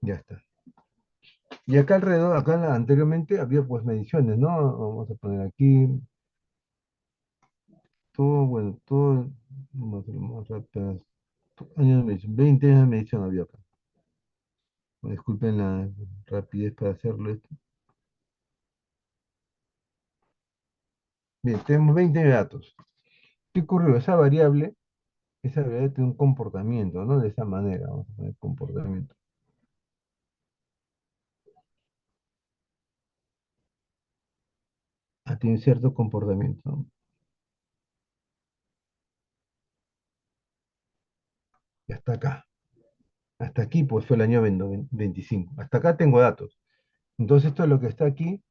Ya está. Y acá alrededor, anteriormente había pues mediciones, ¿no? Vamos a poner aquí todo, bueno, todo, vamos a hacer años de medición, 20 años de medición había acá. Disculpen la rapidez para hacerlo esto. Bien, tenemos 20 datos. ¿Qué ocurrió? Esa variable tiene un comportamiento, ¿no? De esa manera, vamos a poner comportamiento. Tiene cierto comportamiento, ¿no? Y hasta acá. Hasta aquí, pues fue el año 25. Hasta acá tengo datos. Entonces, esto es lo que está aquí,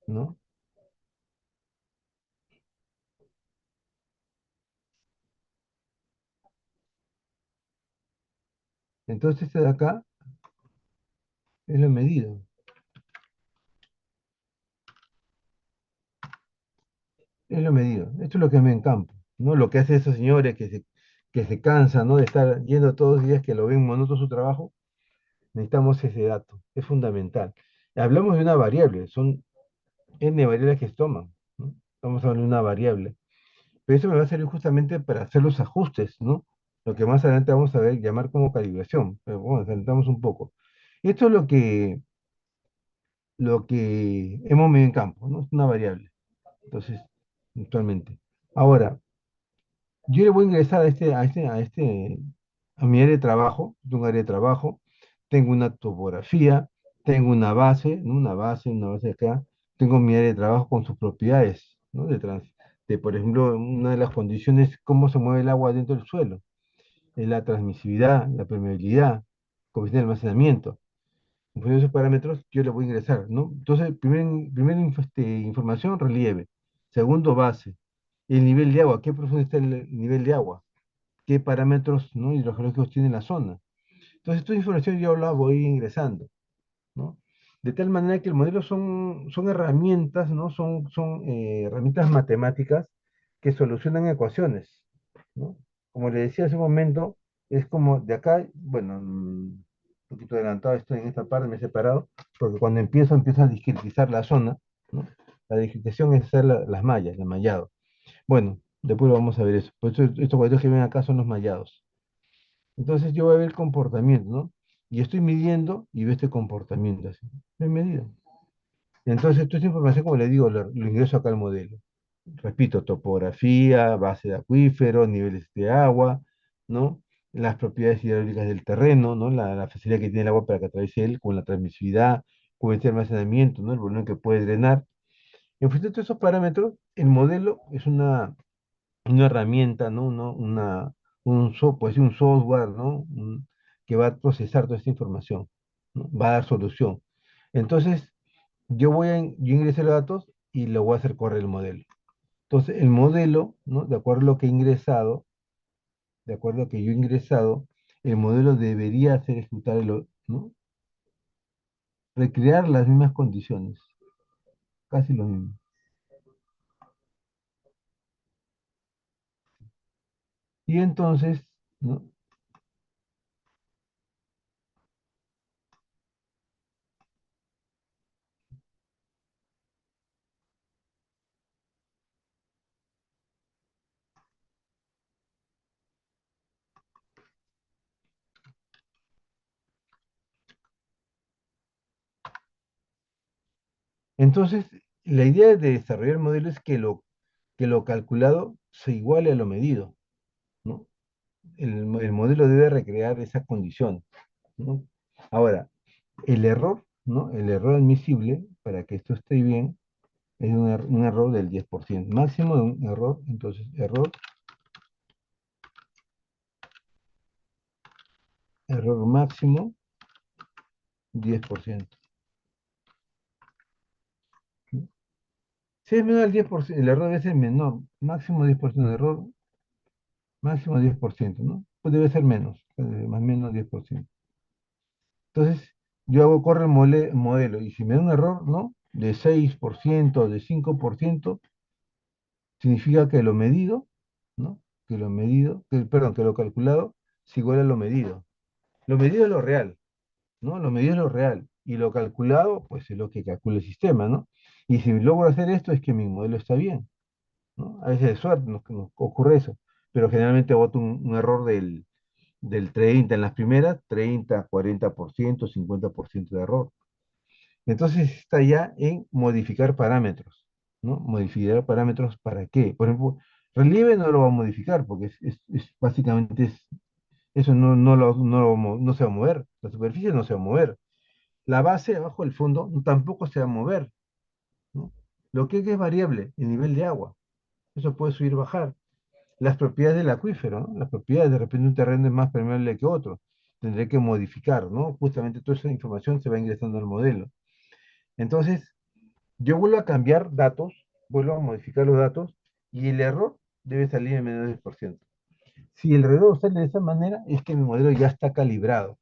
¿no? Entonces, este de acá es lo medido. Es lo medido. Esto es lo que me en campo, ¿no? Lo que hacen esos señores que se cansan, ¿no? De estar yendo todos los días que lo ven monótono su trabajo. Necesitamos ese dato. Es fundamental. Hablamos de una variable. Son n variables que se toman, ¿no? Estamos hablando de una variable. Pero eso me va a servir justamente para hacer los ajustes, ¿no? Lo que más adelante vamos a ver, llamar como calibración. Pero bueno, adelantamos un poco. Esto es lo que hemos medido en campo, ¿no? Es una variable. Entonces, actualmente. Ahora, yo le voy a ingresar a mi área de trabajo. Tengo un área de trabajo, tengo una topografía, tengo una base, ¿no? Una base acá. Tengo mi área de trabajo con sus propiedades, ¿no? Por ejemplo, una de las condiciones, cómo se mueve el agua dentro del suelo, es la transmisividad, la permeabilidad, coeficiente de almacenamiento. En función de esos parámetros, yo le voy a ingresar, ¿no? Entonces, información, relieve. Segundo, base. El nivel de agua, ¿qué profundo está el nivel de agua? ¿Qué parámetros, ¿no? hidrogeológicos tiene la zona? Entonces, toda información yo la voy ingresando, ¿no? De tal manera que el modelo son herramientas, ¿no? Son herramientas matemáticas que solucionan ecuaciones, ¿no? Como le decía hace un momento, es como de acá, bueno, un poquito adelantado estoy en esta parte, me he separado, porque cuando empiezo a discretizar la zona, ¿no? La discretización es hacer las mallas, el mallado. Bueno, después vamos a ver eso. Por eso estos cuadros que ven acá son los mallados. Entonces yo voy a ver el comportamiento, ¿no? Y estoy midiendo y veo este comportamiento así. Lo he medido. Entonces, toda esta información, como le digo, lo ingreso acá al modelo. Repito, topografía, base de acuífero, niveles de agua, ¿no? Las propiedades hidráulicas del terreno, ¿no? La facilidad que tiene el agua para que atraviese él, con la transmisividad, con el almacenamiento, ¿no? El volumen que puede drenar. En función de todos esos parámetros, el modelo es una herramienta, ¿no? Puede ser un software, ¿no? Que va a procesar toda esta información, ¿no? Va a dar solución. Entonces, yo ingresé los datos y lo voy a hacer correr el modelo. Entonces, el modelo, ¿no? De acuerdo a lo que he ingresado, de acuerdo a que yo he ingresado, el modelo debería hacer ejecutar ¿no? Recrear las mismas condiciones, casi lo mismo. Y entonces, ¿no? Entonces, la idea de desarrollar el modelo es que lo calculado se iguale a lo medido, ¿no? el modelo debe recrear esa condición, ¿no? Ahora, el error, ¿no? El error admisible, para que esto esté bien, es un error del 10%. Máximo de un error, entonces, error máximo, 10%. Si es menor al 10%, el error debe ser menor, máximo 10% de error, máximo 10%, ¿no? Pues debe ser menos, más o menos 10%. Entonces, yo hago, corre el modelo, y si me da un error, ¿no? De 6%, de 5%, significa que lo medido, ¿no? Que lo medido, perdón, que lo calculado es igual a lo medido. Lo medido es lo real, ¿no? Lo medido es lo real. Y lo calculado, pues es lo que calcula el sistema, ¿no? Y si logro hacer esto, es que mi modelo está bien, ¿no? A veces de suerte nos ocurre eso, pero generalmente boto un error del 30 en las primeras, 30, 40%, 50% de error. Entonces está ya en modificar parámetros, ¿no? Modificar parámetros para qué. Por ejemplo, relieve no lo va a modificar porque básicamente eso no se va a mover. La superficie no se va a mover. La base abajo del fondo tampoco se va a mover, ¿no? Lo que es variable, el nivel de agua. Eso puede subir y bajar. Las propiedades del acuífero, ¿no? Las propiedades, de repente un terreno es más permeable que otro. Tendré que modificar, ¿no? Justamente toda esa información se va ingresando al modelo. Entonces, yo vuelvo a cambiar datos, vuelvo a modificar los datos y el error debe salir en menos del 10%. Si el error sale de esa manera, es que mi modelo ya está calibrado,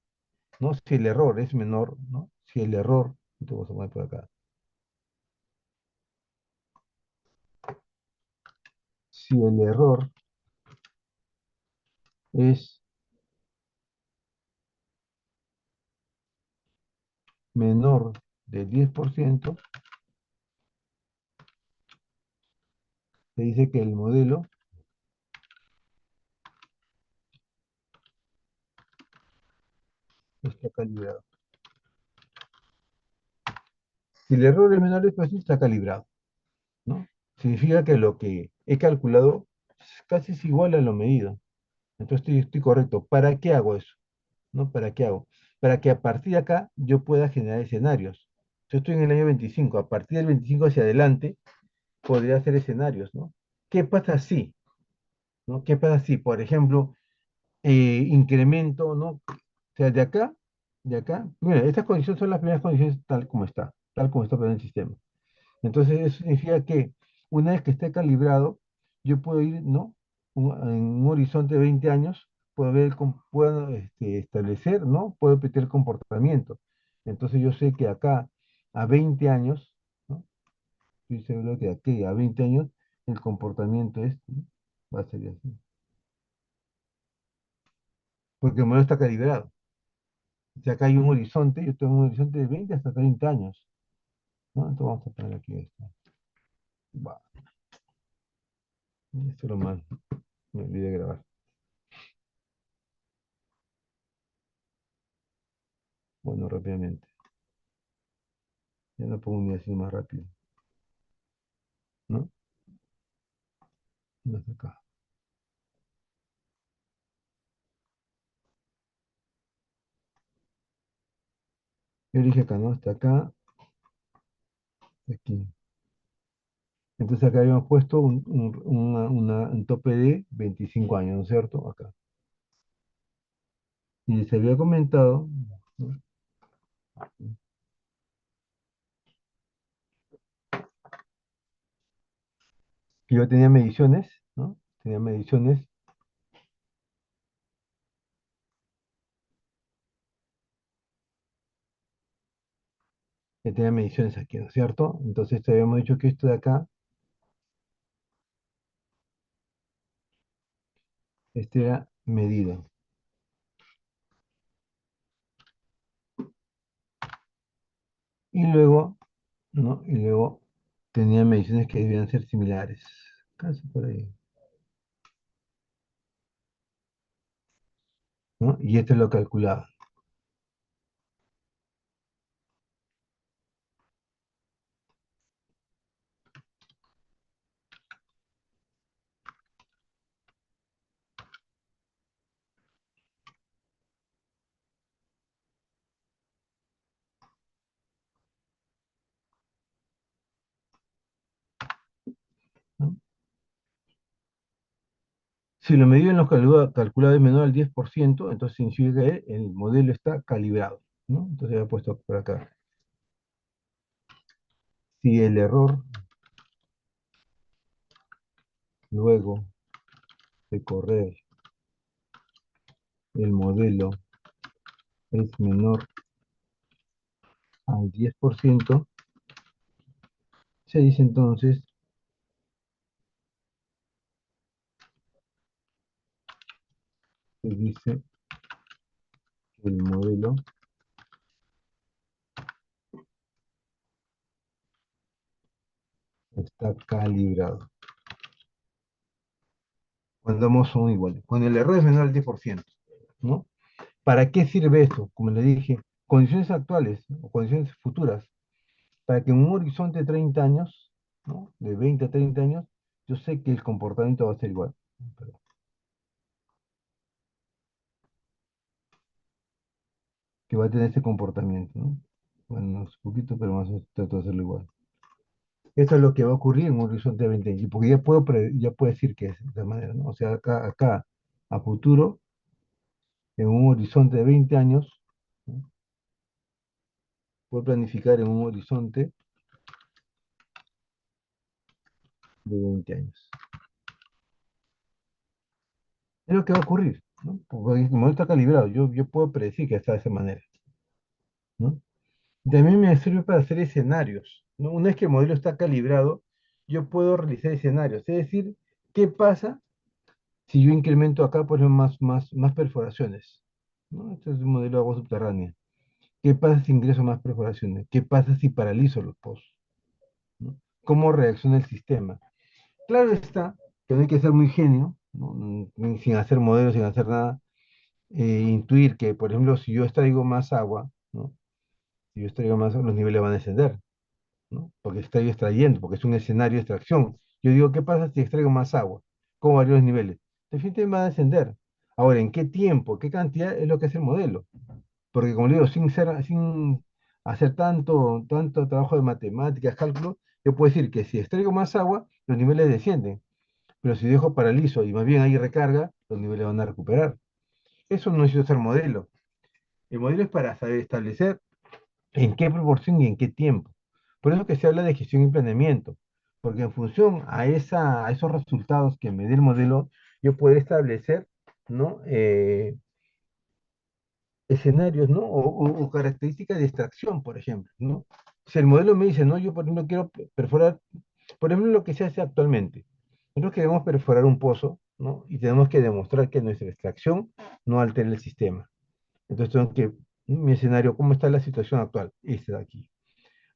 ¿no? Si el error es menor, ¿no? Si el error, te voy a poner por acá. Si el error es menor del 10%, se dice que el modelo está calibrado. Si el error es menor del 10%, está calibrado, ¿no? Significa que lo que he calculado casi es igual a lo medido. Entonces estoy correcto. ¿Para qué hago eso? ¿No? ¿Para qué hago? Para que a partir de acá yo pueda generar escenarios. Yo estoy en el año 25, a partir del 25 hacia adelante podría hacer escenarios, ¿no? ¿Qué pasa si, ¿no? ¿Qué pasa si, por ejemplo, incremento, ¿no? O sea, de acá, mira, estas condiciones son las primeras condiciones tal como está el sistema. Entonces, eso significa que una vez que esté calibrado, yo puedo ir, ¿no? En un horizonte de 20 años, puedo establecer, ¿no? Puedo repetir el comportamiento. Entonces, yo sé que acá a 20 años, ¿no? Estoy seguro que de aquí a 20 años, el comportamiento ¿no? Va a ser así. Porque el modelo está calibrado. Si acá hay un horizonte, yo tengo un horizonte de 20 hasta 30 años, ¿no? Entonces, vamos a poner aquí esto. Va, esto es lo mal. Me olvidé de grabar. Bueno, rápidamente. Ya no pongo ni así más rápido, ¿no? No es acá. Yo dije acá, ¿no? Hasta acá, aquí. Entonces acá habíamos puesto un tope de 25 años, ¿no es cierto? Acá. Y se había comentado, ¿no? Que yo tenía mediciones, ¿no? Tenía mediciones, que tenía mediciones aquí, ¿no es cierto? Entonces te habíamos dicho que esto de acá, este era medido. Y luego, ¿no? Y luego tenía mediciones que debían ser similares. Casi por ahí, ¿no? Y esto lo calculaba. Si lo medido en los calculados es menor al 10%, entonces significa que el modelo está calibrado, ¿no? Entonces he puesto por acá. Si el error luego de correr el modelo es menor al 10%, se dice entonces, se dice que el modelo está calibrado. Cuando ambos son iguales. Cuando el error es menor al 10%, ¿no? ¿Para qué sirve esto? Como le dije, condiciones actuales o condiciones futuras, para que en un horizonte de 30 años, ¿no? De 20 a 30 años, yo sé que el comportamiento va a ser igual. Que va a tener ese comportamiento, ¿no? Bueno, es poquito, pero más o menos trato de hacerlo igual. Esto es lo que va a ocurrir en un horizonte de 20 años, porque ya puedo decir que es de esta manera, ¿no? O sea, acá a futuro, en un horizonte de 20 años, ¿no? Puedo planificar en un horizonte de 20 años. Es lo que va a ocurrir, ¿no? Porque como está calibrado, yo puedo predecir que está de esa manera, ¿no? Y también me sirve para hacer escenarios, ¿no? Una vez que el modelo está calibrado, yo puedo realizar escenarios, es decir, ¿qué pasa si yo incremento acá, por ejemplo, más perforaciones? ¿No? Este es un modelo de agua subterránea. ¿Qué pasa si ingreso más perforaciones? ¿Qué pasa si paralizo los pozos? ¿No? ¿Cómo reacciona el sistema? Claro está que no hay que ser muy genio, ¿no? Sin hacer modelos, sin hacer nada, intuir que, por ejemplo, si yo extraigo más agua, ¿no? Si yo extraigo más agua, los niveles van a descender, ¿no? Porque estoy extrayendo, porque es un escenario de extracción. Yo digo, ¿qué pasa si extraigo más agua? ¿Cómo varían los niveles? Definitivamente va a descender. Ahora, ¿en qué tiempo, qué cantidad es lo que hace el modelo? Porque como le digo, sin hacer tanto trabajo de matemáticas, cálculo, yo puedo decir que si extraigo más agua, los niveles descienden. Pero si dejo paralizo y más bien hay recarga, los niveles van a recuperar. Eso no necesita ser modelo. El modelo es para saber establecer en qué proporción y en qué tiempo. Por eso que se habla de gestión y planeamiento, porque en función a esos resultados que me dé el modelo, yo puedo establecer, ¿no? Escenarios, ¿no? O características de extracción, por ejemplo, ¿no? Si el modelo me dice, no, yo por ejemplo quiero perforar, por ejemplo, lo que se hace actualmente. Nosotros queremos perforar un pozo, ¿no? Y tenemos que demostrar que nuestra extracción no altera el sistema. Entonces tengo que, mi escenario, ¿cómo está la situación actual? Este de aquí.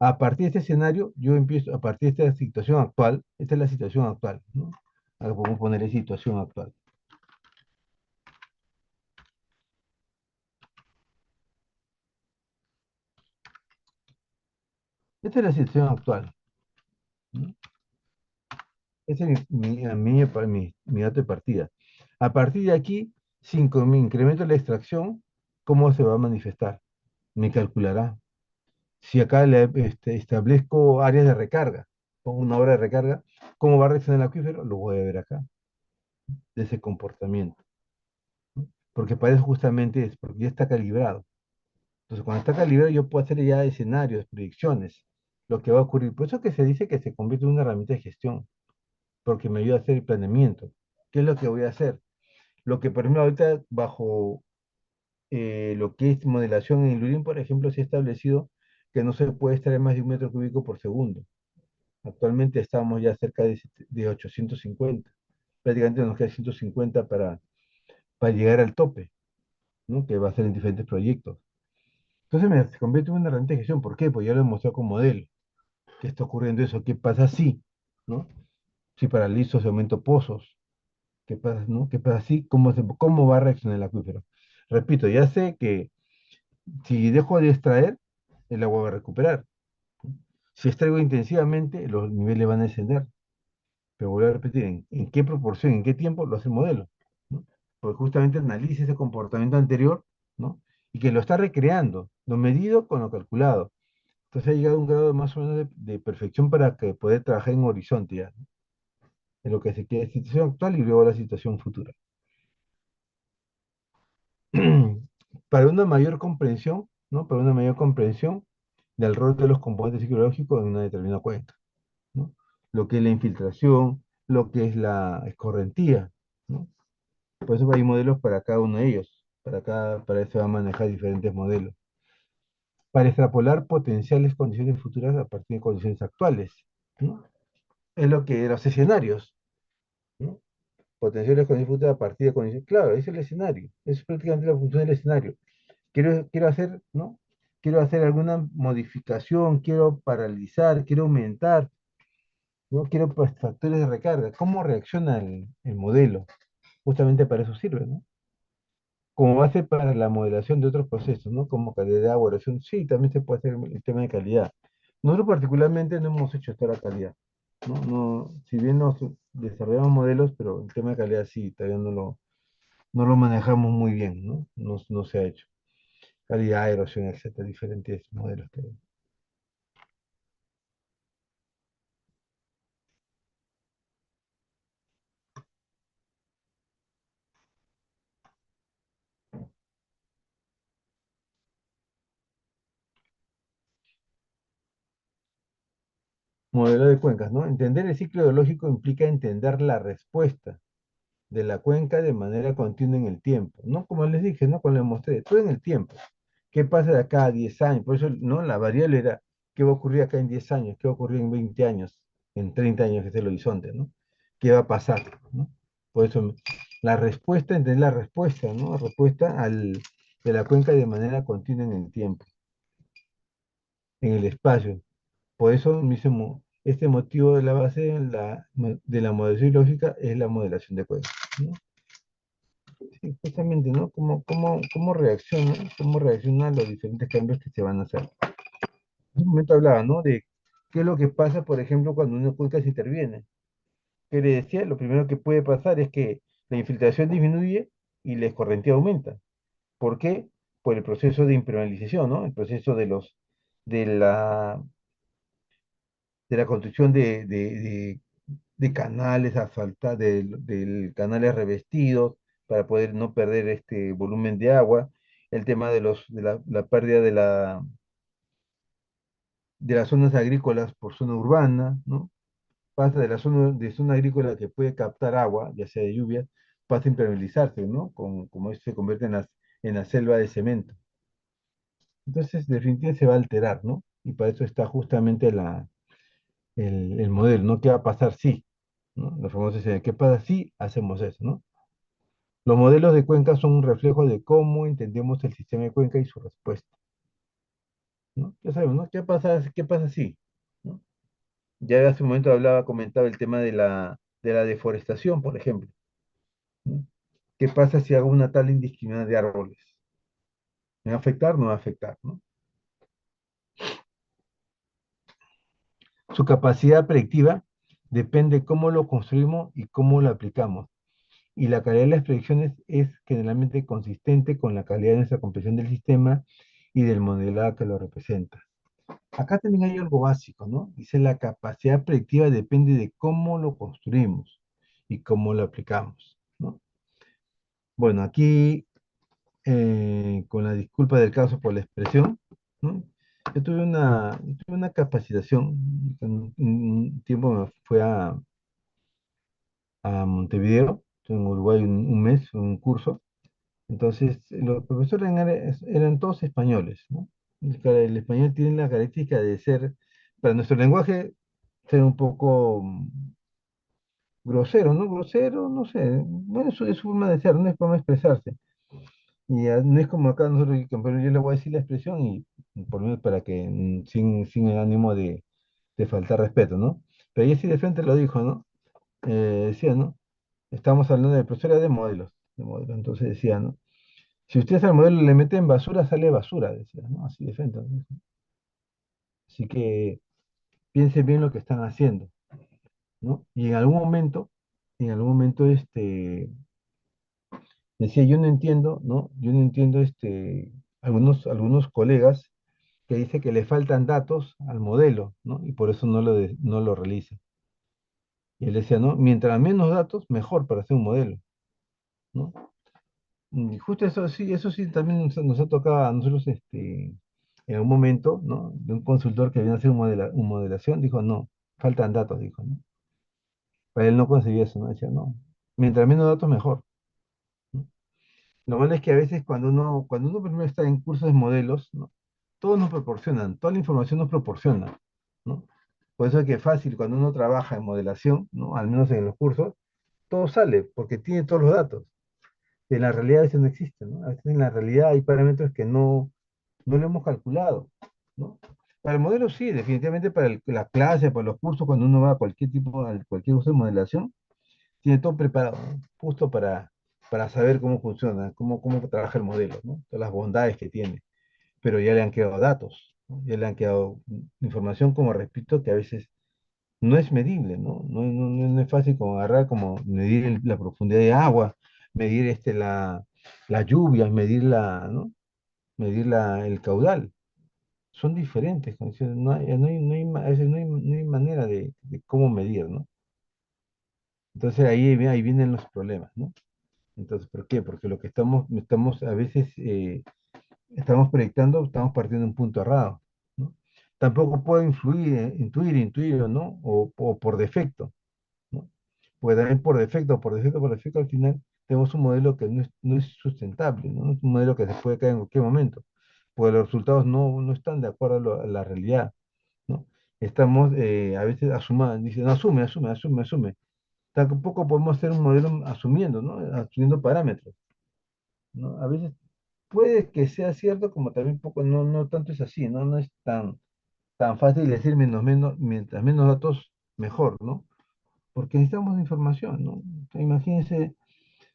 A partir de este escenario, yo empiezo, a partir de esta situación actual, esta es la situación actual, ¿no? Ahora podemos poner situación actual. Esta es la situación actual, ¿no? Ese es mi dato de partida. A partir de aquí, si con mi incremento la extracción, ¿cómo se va a manifestar? Me calculará. Si acá establezco áreas de recarga, pongo una hora de recarga, ¿cómo va a reaccionar el acuífero? Lo voy a ver acá, de ese comportamiento, ¿no? Porque para eso justamente es, porque ya está calibrado. Entonces, cuando está calibrado, yo puedo hacer ya escenarios, predicciones, lo que va a ocurrir. Por eso es que se dice que se convierte en una herramienta de gestión, porque me ayuda a hacer el planeamiento. ¿Qué es lo que voy a hacer? Lo que, por ejemplo, ahorita bajo lo que es modelación en Lurín, por ejemplo, se ha establecido que no se puede extraer más de 1 metro cúbico por segundo. Actualmente estamos ya cerca de 850. Prácticamente nos queda 150 para llegar al tope, ¿no? Que va a ser en diferentes proyectos. Entonces se convierte en una herramienta de gestión. ¿Por qué? Pues ya lo he mostrado con modelo. ¿Qué está ocurriendo eso? ¿Qué pasa si, ¿no? Si paralizo, si aumento pozos. ¿Qué pasa, no? ¿Qué pasa si? ¿Cómo va a reaccionar el acuífero? Repito, ya sé que si dejo de extraer, el agua va a recuperar. Si extraigo intensivamente, los niveles van a descender. Pero voy a repetir, ¿en qué proporción, en qué tiempo lo hace el modelo? ¿No? Porque justamente analiza ese comportamiento anterior, ¿no? Y que lo está recreando, lo medido con lo calculado. Entonces ha llegado a un grado más o menos de perfección para que poder trabajar en horizonte ya, ¿no? en lo que se queda la situación actual y luego la situación futura. Para una mayor comprensión, ¿no? Para una mayor comprensión del rol de los componentes psicológicos en una determinada cuenca, ¿no? Lo que es la infiltración, lo que es la escorrentía, ¿no? Por eso hay modelos para cada uno de ellos. Para eso va a manejar diferentes modelos. Para extrapolar potenciales condiciones futuras a partir de condiciones actuales, ¿no? Es lo que los escenarios, ¿no? Potenciales condiciones futuras a partir de condiciones. Claro, ese es el escenario. Es prácticamente la función del escenario. Quiero hacer, ¿no? Quiero hacer alguna modificación, quiero paralizar, quiero aumentar, ¿no? Quiero pues, factores de recarga. ¿Cómo reacciona el modelo? Justamente para eso sirve, ¿no? Como base para la modelación de otros procesos, ¿no? Como calidad de agua, erosión. Sí, también se puede hacer el tema de calidad. Nosotros particularmente no hemos hecho toda la calidad, ¿no? Si bien nos desarrollamos modelos, pero el tema de calidad sí, todavía no lo manejamos muy bien, ¿no? No se ha hecho. Calidad, erosión, etcétera, diferentes modelos que hay. Modelo de cuencas, ¿no? Entender el ciclo biológico implica entender la respuesta de la cuenca de manera continua en el tiempo, ¿no? Como les dije, ¿no? Como les mostré, todo en el tiempo. ¿Qué pasa de acá a 10 años? Por eso, ¿no? La variable era, ¿qué va a ocurrir acá en 10 años? ¿Qué va a ocurrir en 20 años? En 30 años, que es el horizonte, ¿no? ¿Qué va a pasar? ¿No? Por eso, la respuesta, entender la respuesta, ¿no? Respuesta de la cuenca de manera continua en el tiempo, en el espacio. Por eso mismo, este motivo de la base de la modelación lógica es la modelación de cuenca, ¿no? Sí, justamente, ¿no? ¿Cómo reacciona a los diferentes cambios que se van a hacer? En un momento hablaba, ¿no? De qué es lo que pasa, por ejemplo, cuando una cuenca se interviene. ¿Qué le decía? Lo primero que puede pasar es que la infiltración disminuye y la escorrentía aumenta. ¿Por qué? Por el proceso de impermeabilización, ¿no? El proceso de la, de la construcción de canales asfaltados, de canales revestidos para poder no perder este volumen de agua. El tema la pérdida de las zonas agrícolas por zona urbana, ¿no? Pasa de zona agrícola que puede captar agua, ya sea de lluvia, pasa a impermeabilizarse, ¿no? Como esto se convierte en la selva de cemento. Entonces, definitivamente se va a alterar, ¿no? Y para eso está justamente el modelo, ¿no? ¿Qué va a pasar si? ¿No? Los famosos dicen, ¿qué pasa si hacemos eso, ¿no? Los modelos de cuenca son un reflejo de cómo entendemos el sistema de cuenca y su respuesta, ¿no? Ya sabemos, ¿no? Qué pasa si? ¿No? Ya hace un momento comentaba el tema de la deforestación, por ejemplo, ¿no? ¿Qué pasa si hago una tala indiscriminada de árboles? ¿Me va a afectar? No me va a afectar, ¿no? Su capacidad predictiva depende cómo lo construimos y cómo lo aplicamos. Y la calidad de las predicciones es generalmente consistente con la calidad de nuestra comprensión del sistema y del modelado que lo representa. Acá también hay algo básico, ¿no? Dice la capacidad predictiva depende de cómo lo construimos y cómo lo aplicamos, ¿no? Bueno, aquí, con la disculpa del caso por la expresión, ¿no? Yo tuve una capacitación, un tiempo me fue a Montevideo, estuve en Uruguay un mes, un curso. Entonces, los profesores eran todos españoles, ¿no? El español tiene la característica de ser, para nuestro lenguaje, ser un poco grosero, ¿no? Grosero, no sé. Bueno, es su forma de ser, no es forma de expresarse. Y no es como acá nosotros, que, pero yo le voy a decir la expresión y por lo menos para que, sin el ánimo de faltar respeto, ¿no? Pero ella sí de frente lo dijo, ¿no? Decía, ¿no? Estamos hablando de profesora de modelos, entonces decía, ¿no? Si ustedes al modelo le meten basura, sale basura, decía, ¿no? Así de frente, ¿no? Así que piensen bien lo que están haciendo, ¿no? Y en algún momento, decía, yo no entiendo, ¿no? Yo no entiendo, algunos colegas que dicen que le faltan datos al modelo, ¿no? Y por eso no lo realiza. Y él decía, ¿no? Mientras menos datos, mejor para hacer un modelo, ¿no? Y justo eso sí también nos ha tocado a nosotros, en un momento, ¿no? De un consultor que viene a hacer un modelación, dijo, no, faltan datos, dijo, ¿no? Para él no conseguía eso, ¿no? Decía, no, mientras menos datos, mejor, ¿no? Lo malo es que a veces cuando uno primero está en cursos de modelos, ¿no? Todos nos proporcionan, toda la información nos proporciona, ¿no? Por eso es que es fácil cuando uno trabaja en modelación, ¿no? Al menos en los cursos, todo sale, porque tiene todos los datos. En la realidad a veces no existen, ¿no? A veces en la realidad hay parámetros que no lo hemos calculado, ¿no? Para el modelo sí, definitivamente para la clase, para los cursos, cuando uno va a cualquier uso de modelación, tiene todo preparado, ¿no? Justo para saber cómo funciona, cómo trabaja el modelo, ¿no? Todas las bondades que tiene. Pero ya le han quedado datos, ¿no? Ya le han quedado información, como repito, que a veces no es medible, ¿no? No es fácil como agarrar, como medir la profundidad de agua, medir la lluvia, ¿no? Medir el caudal. Son diferentes, como decía, a veces no hay manera de cómo medir, ¿no? Entonces ahí vienen los problemas, ¿no? Entonces, ¿por qué? Porque lo que estamos a veces estamos proyectando, estamos partiendo de un punto errado, ¿no? Tampoco puedo intuir, ¿no? O por defecto, ¿no? Porque también por defecto, al final tenemos un modelo que no es sustentable, ¿no? No es un modelo que se puede caer en cualquier momento, porque los resultados no están de acuerdo a la realidad, ¿no? Estamos a veces dicen, "No, asume. Tampoco podemos hacer un modelo asumiendo, ¿no? Asumiendo parámetros, ¿no? A veces puede que sea cierto, como también poco, no tanto es así, ¿no? No es tan fácil decir mientras menos datos, mejor, ¿no? Porque necesitamos información, ¿no? Imagínense,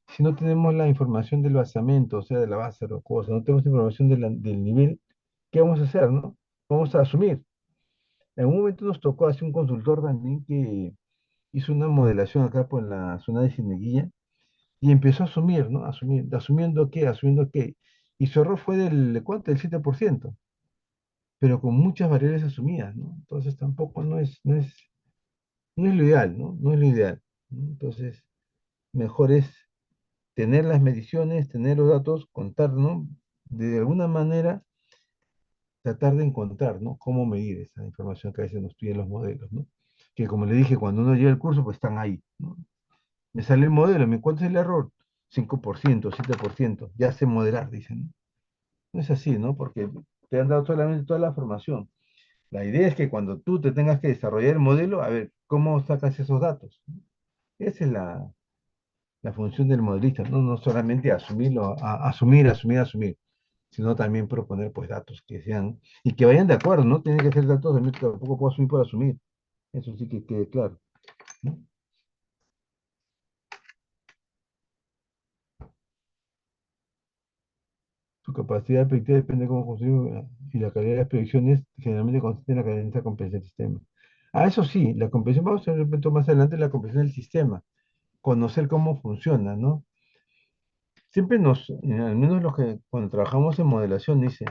si no tenemos la información del basamento, o sea, de la base o cosas, no tenemos información del nivel, ¿qué vamos a hacer, no? Vamos a asumir. En un momento nos tocó hacer un consultor también que hizo una modelación acá por la zona de Cieneguilla y empezó a asumir, ¿no? Asumiendo qué. Y su error fue ¿cuánto? Del 7%, pero con muchas variables asumidas, ¿no? Entonces tampoco no es lo ideal, ¿no? No es lo ideal, ¿no? Entonces, mejor es tener las mediciones, tener los datos, contar, ¿no? De alguna manera, tratar de encontrar, ¿no? Cómo medir esa información que a veces nos piden los modelos, ¿no? Que como le dije, cuando uno llega al curso, pues están ahí, ¿no? Me sale el modelo, ¿cuánto es el error? 5%, 7%, ya sé modelar, dicen, ¿no? No es así, ¿no? Porque te han dado solamente toda la información. La idea es que cuando tú te tengas que desarrollar el modelo, a ver, ¿cómo sacas esos datos? Esa es la función del modelista, ¿no? No solamente asumir, sino también proponer pues datos que sean, y que vayan de acuerdo, ¿no? Tienen que ser datos, tampoco puedo asumir por asumir. Eso sí que quede claro, ¿no? Su capacidad predictiva depende de cómo construimos y la calidad de las predicciones generalmente consiste en la cadencia de compensación del sistema. Ah, eso sí, la comprensión, vamos a ver un momento más adelante la comprensión del sistema, conocer cómo funciona, ¿no? Siempre al menos los que cuando trabajamos en modelación, dice,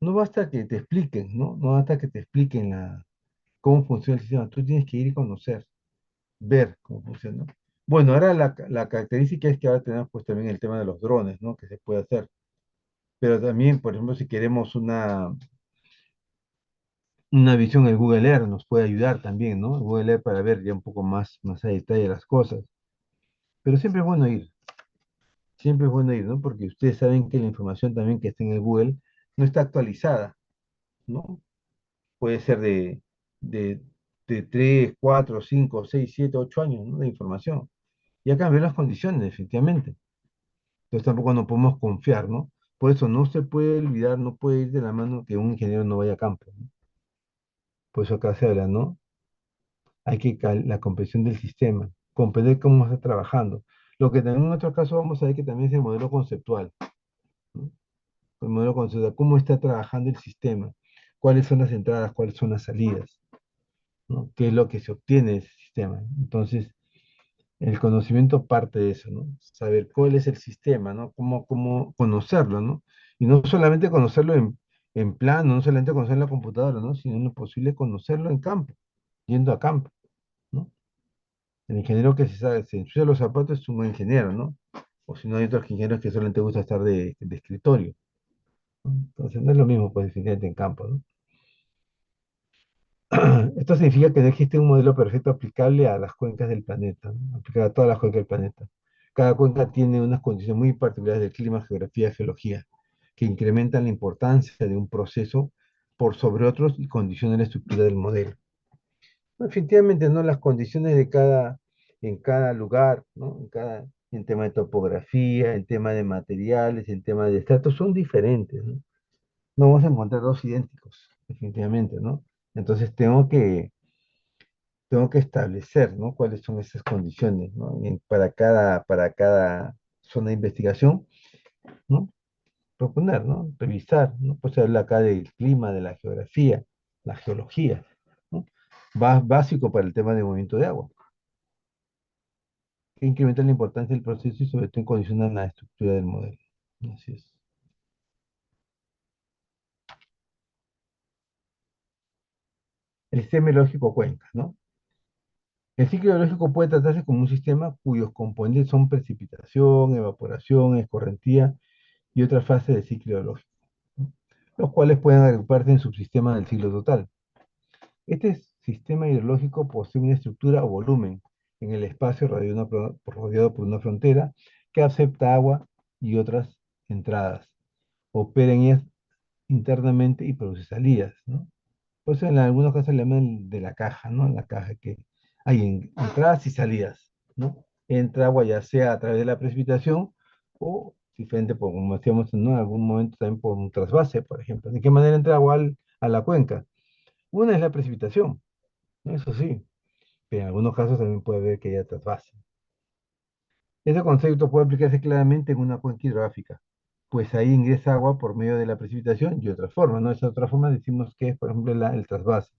no basta que te expliquen, ¿no? No basta que te expliquen cómo funciona el sistema, tú tienes que ir y conocer, ver cómo funciona. Bueno, ahora la característica es que ahora tenemos pues también el tema de los drones, ¿no? Que se puede hacer. Pero también, por ejemplo, si queremos una visión en Google Earth nos puede ayudar también, ¿no? Google Earth para ver ya un poco más a detalle las cosas. Pero siempre es bueno ir, ¿no? Porque ustedes saben que la información también que está en el Google no está actualizada, ¿no? Puede ser de, de 3, 4, 5, 6, 7, 8 años, ¿no? De información. Ya cambió las condiciones, definitivamente. Entonces tampoco nos podemos confiar, ¿no? Por eso no se puede olvidar, no puede ir de la mano que un ingeniero no vaya a campo, ¿no? Por eso acá se habla, ¿no? La comprensión del sistema, comprender cómo está trabajando. Lo que también en otro caso vamos a ver que también es el modelo conceptual, ¿no? El modelo conceptual, cómo está trabajando el sistema, cuáles son las entradas, cuáles son las salidas, ¿no? ¿Qué es lo que se obtiene de ese sistema? Entonces, el conocimiento parte de eso, ¿no? Saber cuál es el sistema, ¿no? Cómo conocerlo, ¿no? Y no solamente conocerlo en plano, no solamente conocerlo en la computadora, ¿no? Sino en lo posible conocerlo en campo, yendo a campo, ¿no? El ingeniero que se ensucia los zapatos es un buen ingeniero, ¿no? O si no, hay otros ingenieros que solamente gusta estar de escritorio, ¿no? Entonces no es lo mismo, pues, definitivamente en campo, ¿no? Esto significa que no existe un modelo perfecto aplicable a las cuencas del planeta, ¿no? Aplicable a todas las cuencas del planeta. Cada cuenca tiene unas condiciones muy particulares del clima, geografía, geología, que incrementan la importancia de un proceso por sobre otros y condicionan la estructura del modelo. Definitivamente, ¿no? Las condiciones en cada lugar, ¿no? En tema de topografía, en tema de materiales, en tema de estratos, son diferentes, ¿no? No vamos a encontrar dos idénticos, definitivamente, ¿no? Entonces tengo que establecer, ¿no? Cuáles son esas condiciones, ¿no? Para cada zona de investigación, ¿no? Proponer, ¿no? Revisar, ¿no? Pues se habla acá del clima, de la geografía, la geología, ¿no? Básico para el tema de movimiento de agua, que incrementa la importancia del proceso y sobre todo condiciona la estructura del modelo. Así es. El sistema biológico cuenca, ¿no? El ciclo biológico puede tratarse como un sistema cuyos componentes son precipitación, evaporación, escorrentía y otras fases del ciclo biológico, ¿no? Los cuales pueden agruparse en subsistemas del ciclo total. Este sistema hidrológico posee una estructura o volumen en el espacio rodeado por una frontera que acepta agua y otras entradas. Opera en ellas internamente y produce salidas, ¿no? Por eso en algunos casos le llaman de la caja, ¿no? La caja que hay entradas y salidas, ¿no? Entra agua ya sea a través de la precipitación o diferente, como decíamos, ¿no? En algún momento también por un trasvase, por ejemplo. ¿De qué manera entra agua a la cuenca? Una es la precipitación, ¿no? Eso sí, pero en algunos casos también puede haber que haya trasvase. Ese concepto puede aplicarse claramente en una cuenca hidrográfica, pues ahí ingresa agua por medio de la precipitación y otras formas, ¿no? Esa otra forma decimos que es, por ejemplo, el trasvase.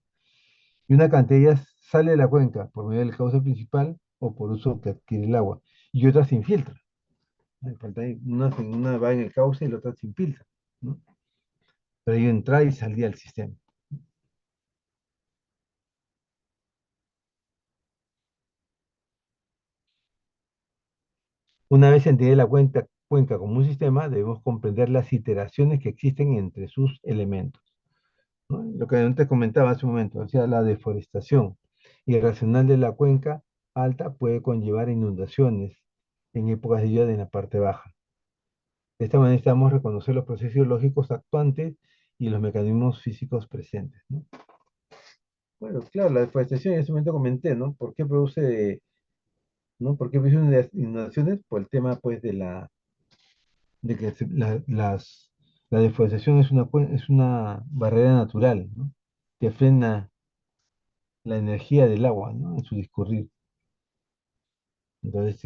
Y una cantidad de ellas sale de la cuenca por medio del cauce principal o por uso que adquiere el agua, y otras se infiltran. Una va en el cauce y la otra se infiltra, ¿no? Pero hay entrada y salida del sistema. Una vez entendida la cuenca como un sistema, debemos comprender las iteraciones que existen entre sus elementos, ¿no? Lo que antes comentaba hace un momento, o sea, la deforestación irracional de la cuenca alta puede conllevar inundaciones en épocas de lluvia en la parte baja. De esta manera necesitamos reconocer los procesos lógicos actuantes y los mecanismos físicos presentes, ¿no? Bueno, claro, la deforestación en ese momento comenté, ¿no? ¿Por qué produce, ¿no? ¿Por qué produce inundaciones? Por el tema, pues, de que la deforestación es una barrera natural, ¿no? Que frena la energía del agua, ¿no? En su discurrir. Entonces,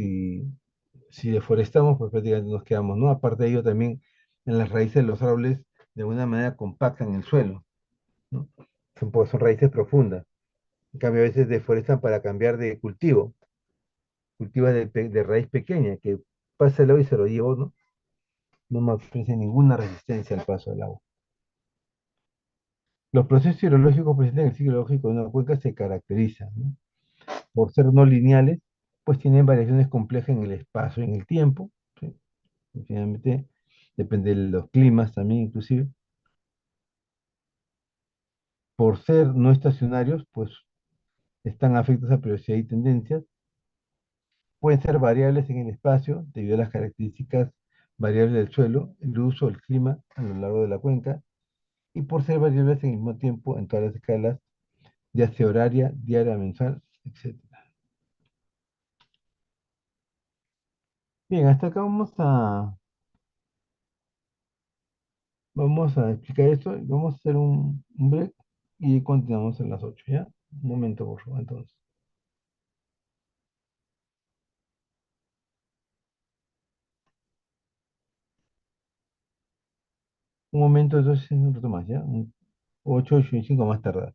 si deforestamos, pues prácticamente nos quedamos, ¿no? Aparte de ello, también en las raíces de los árboles, de alguna manera compactan el suelo, ¿no? Son raíces profundas. En cambio, a veces deforestan para cambiar de cultivo, cultivos de raíz pequeña, que pasa el agua y se lo lleva, ¿no? No me ofrece ninguna resistencia al paso del agua. Los procesos hidrológicos presentes en el ciclo lógico de una cuenca se caracterizan, ¿no? Por ser no lineales, pues tienen variaciones complejas en el espacio y en el tiempo, ¿sí? Y finalmente, depende de los climas también, inclusive. Por ser no estacionarios, pues están afectos a periodicidad y tendencias. Pueden ser variables en el espacio debido a las características variables del suelo, el uso, el clima a lo largo de la cuenca, y por ser variables en el mismo tiempo en todas las escalas, ya sea horaria, diaria, mensual, etcétera. Bien, hasta acá vamos a explicar esto, y vamos a hacer un break y continuamos en las 8, ¿ya? Un momento, por favor, entonces. Un momento, entonces, un rato más, ¿ya? 8, 8 y 5 más tarde.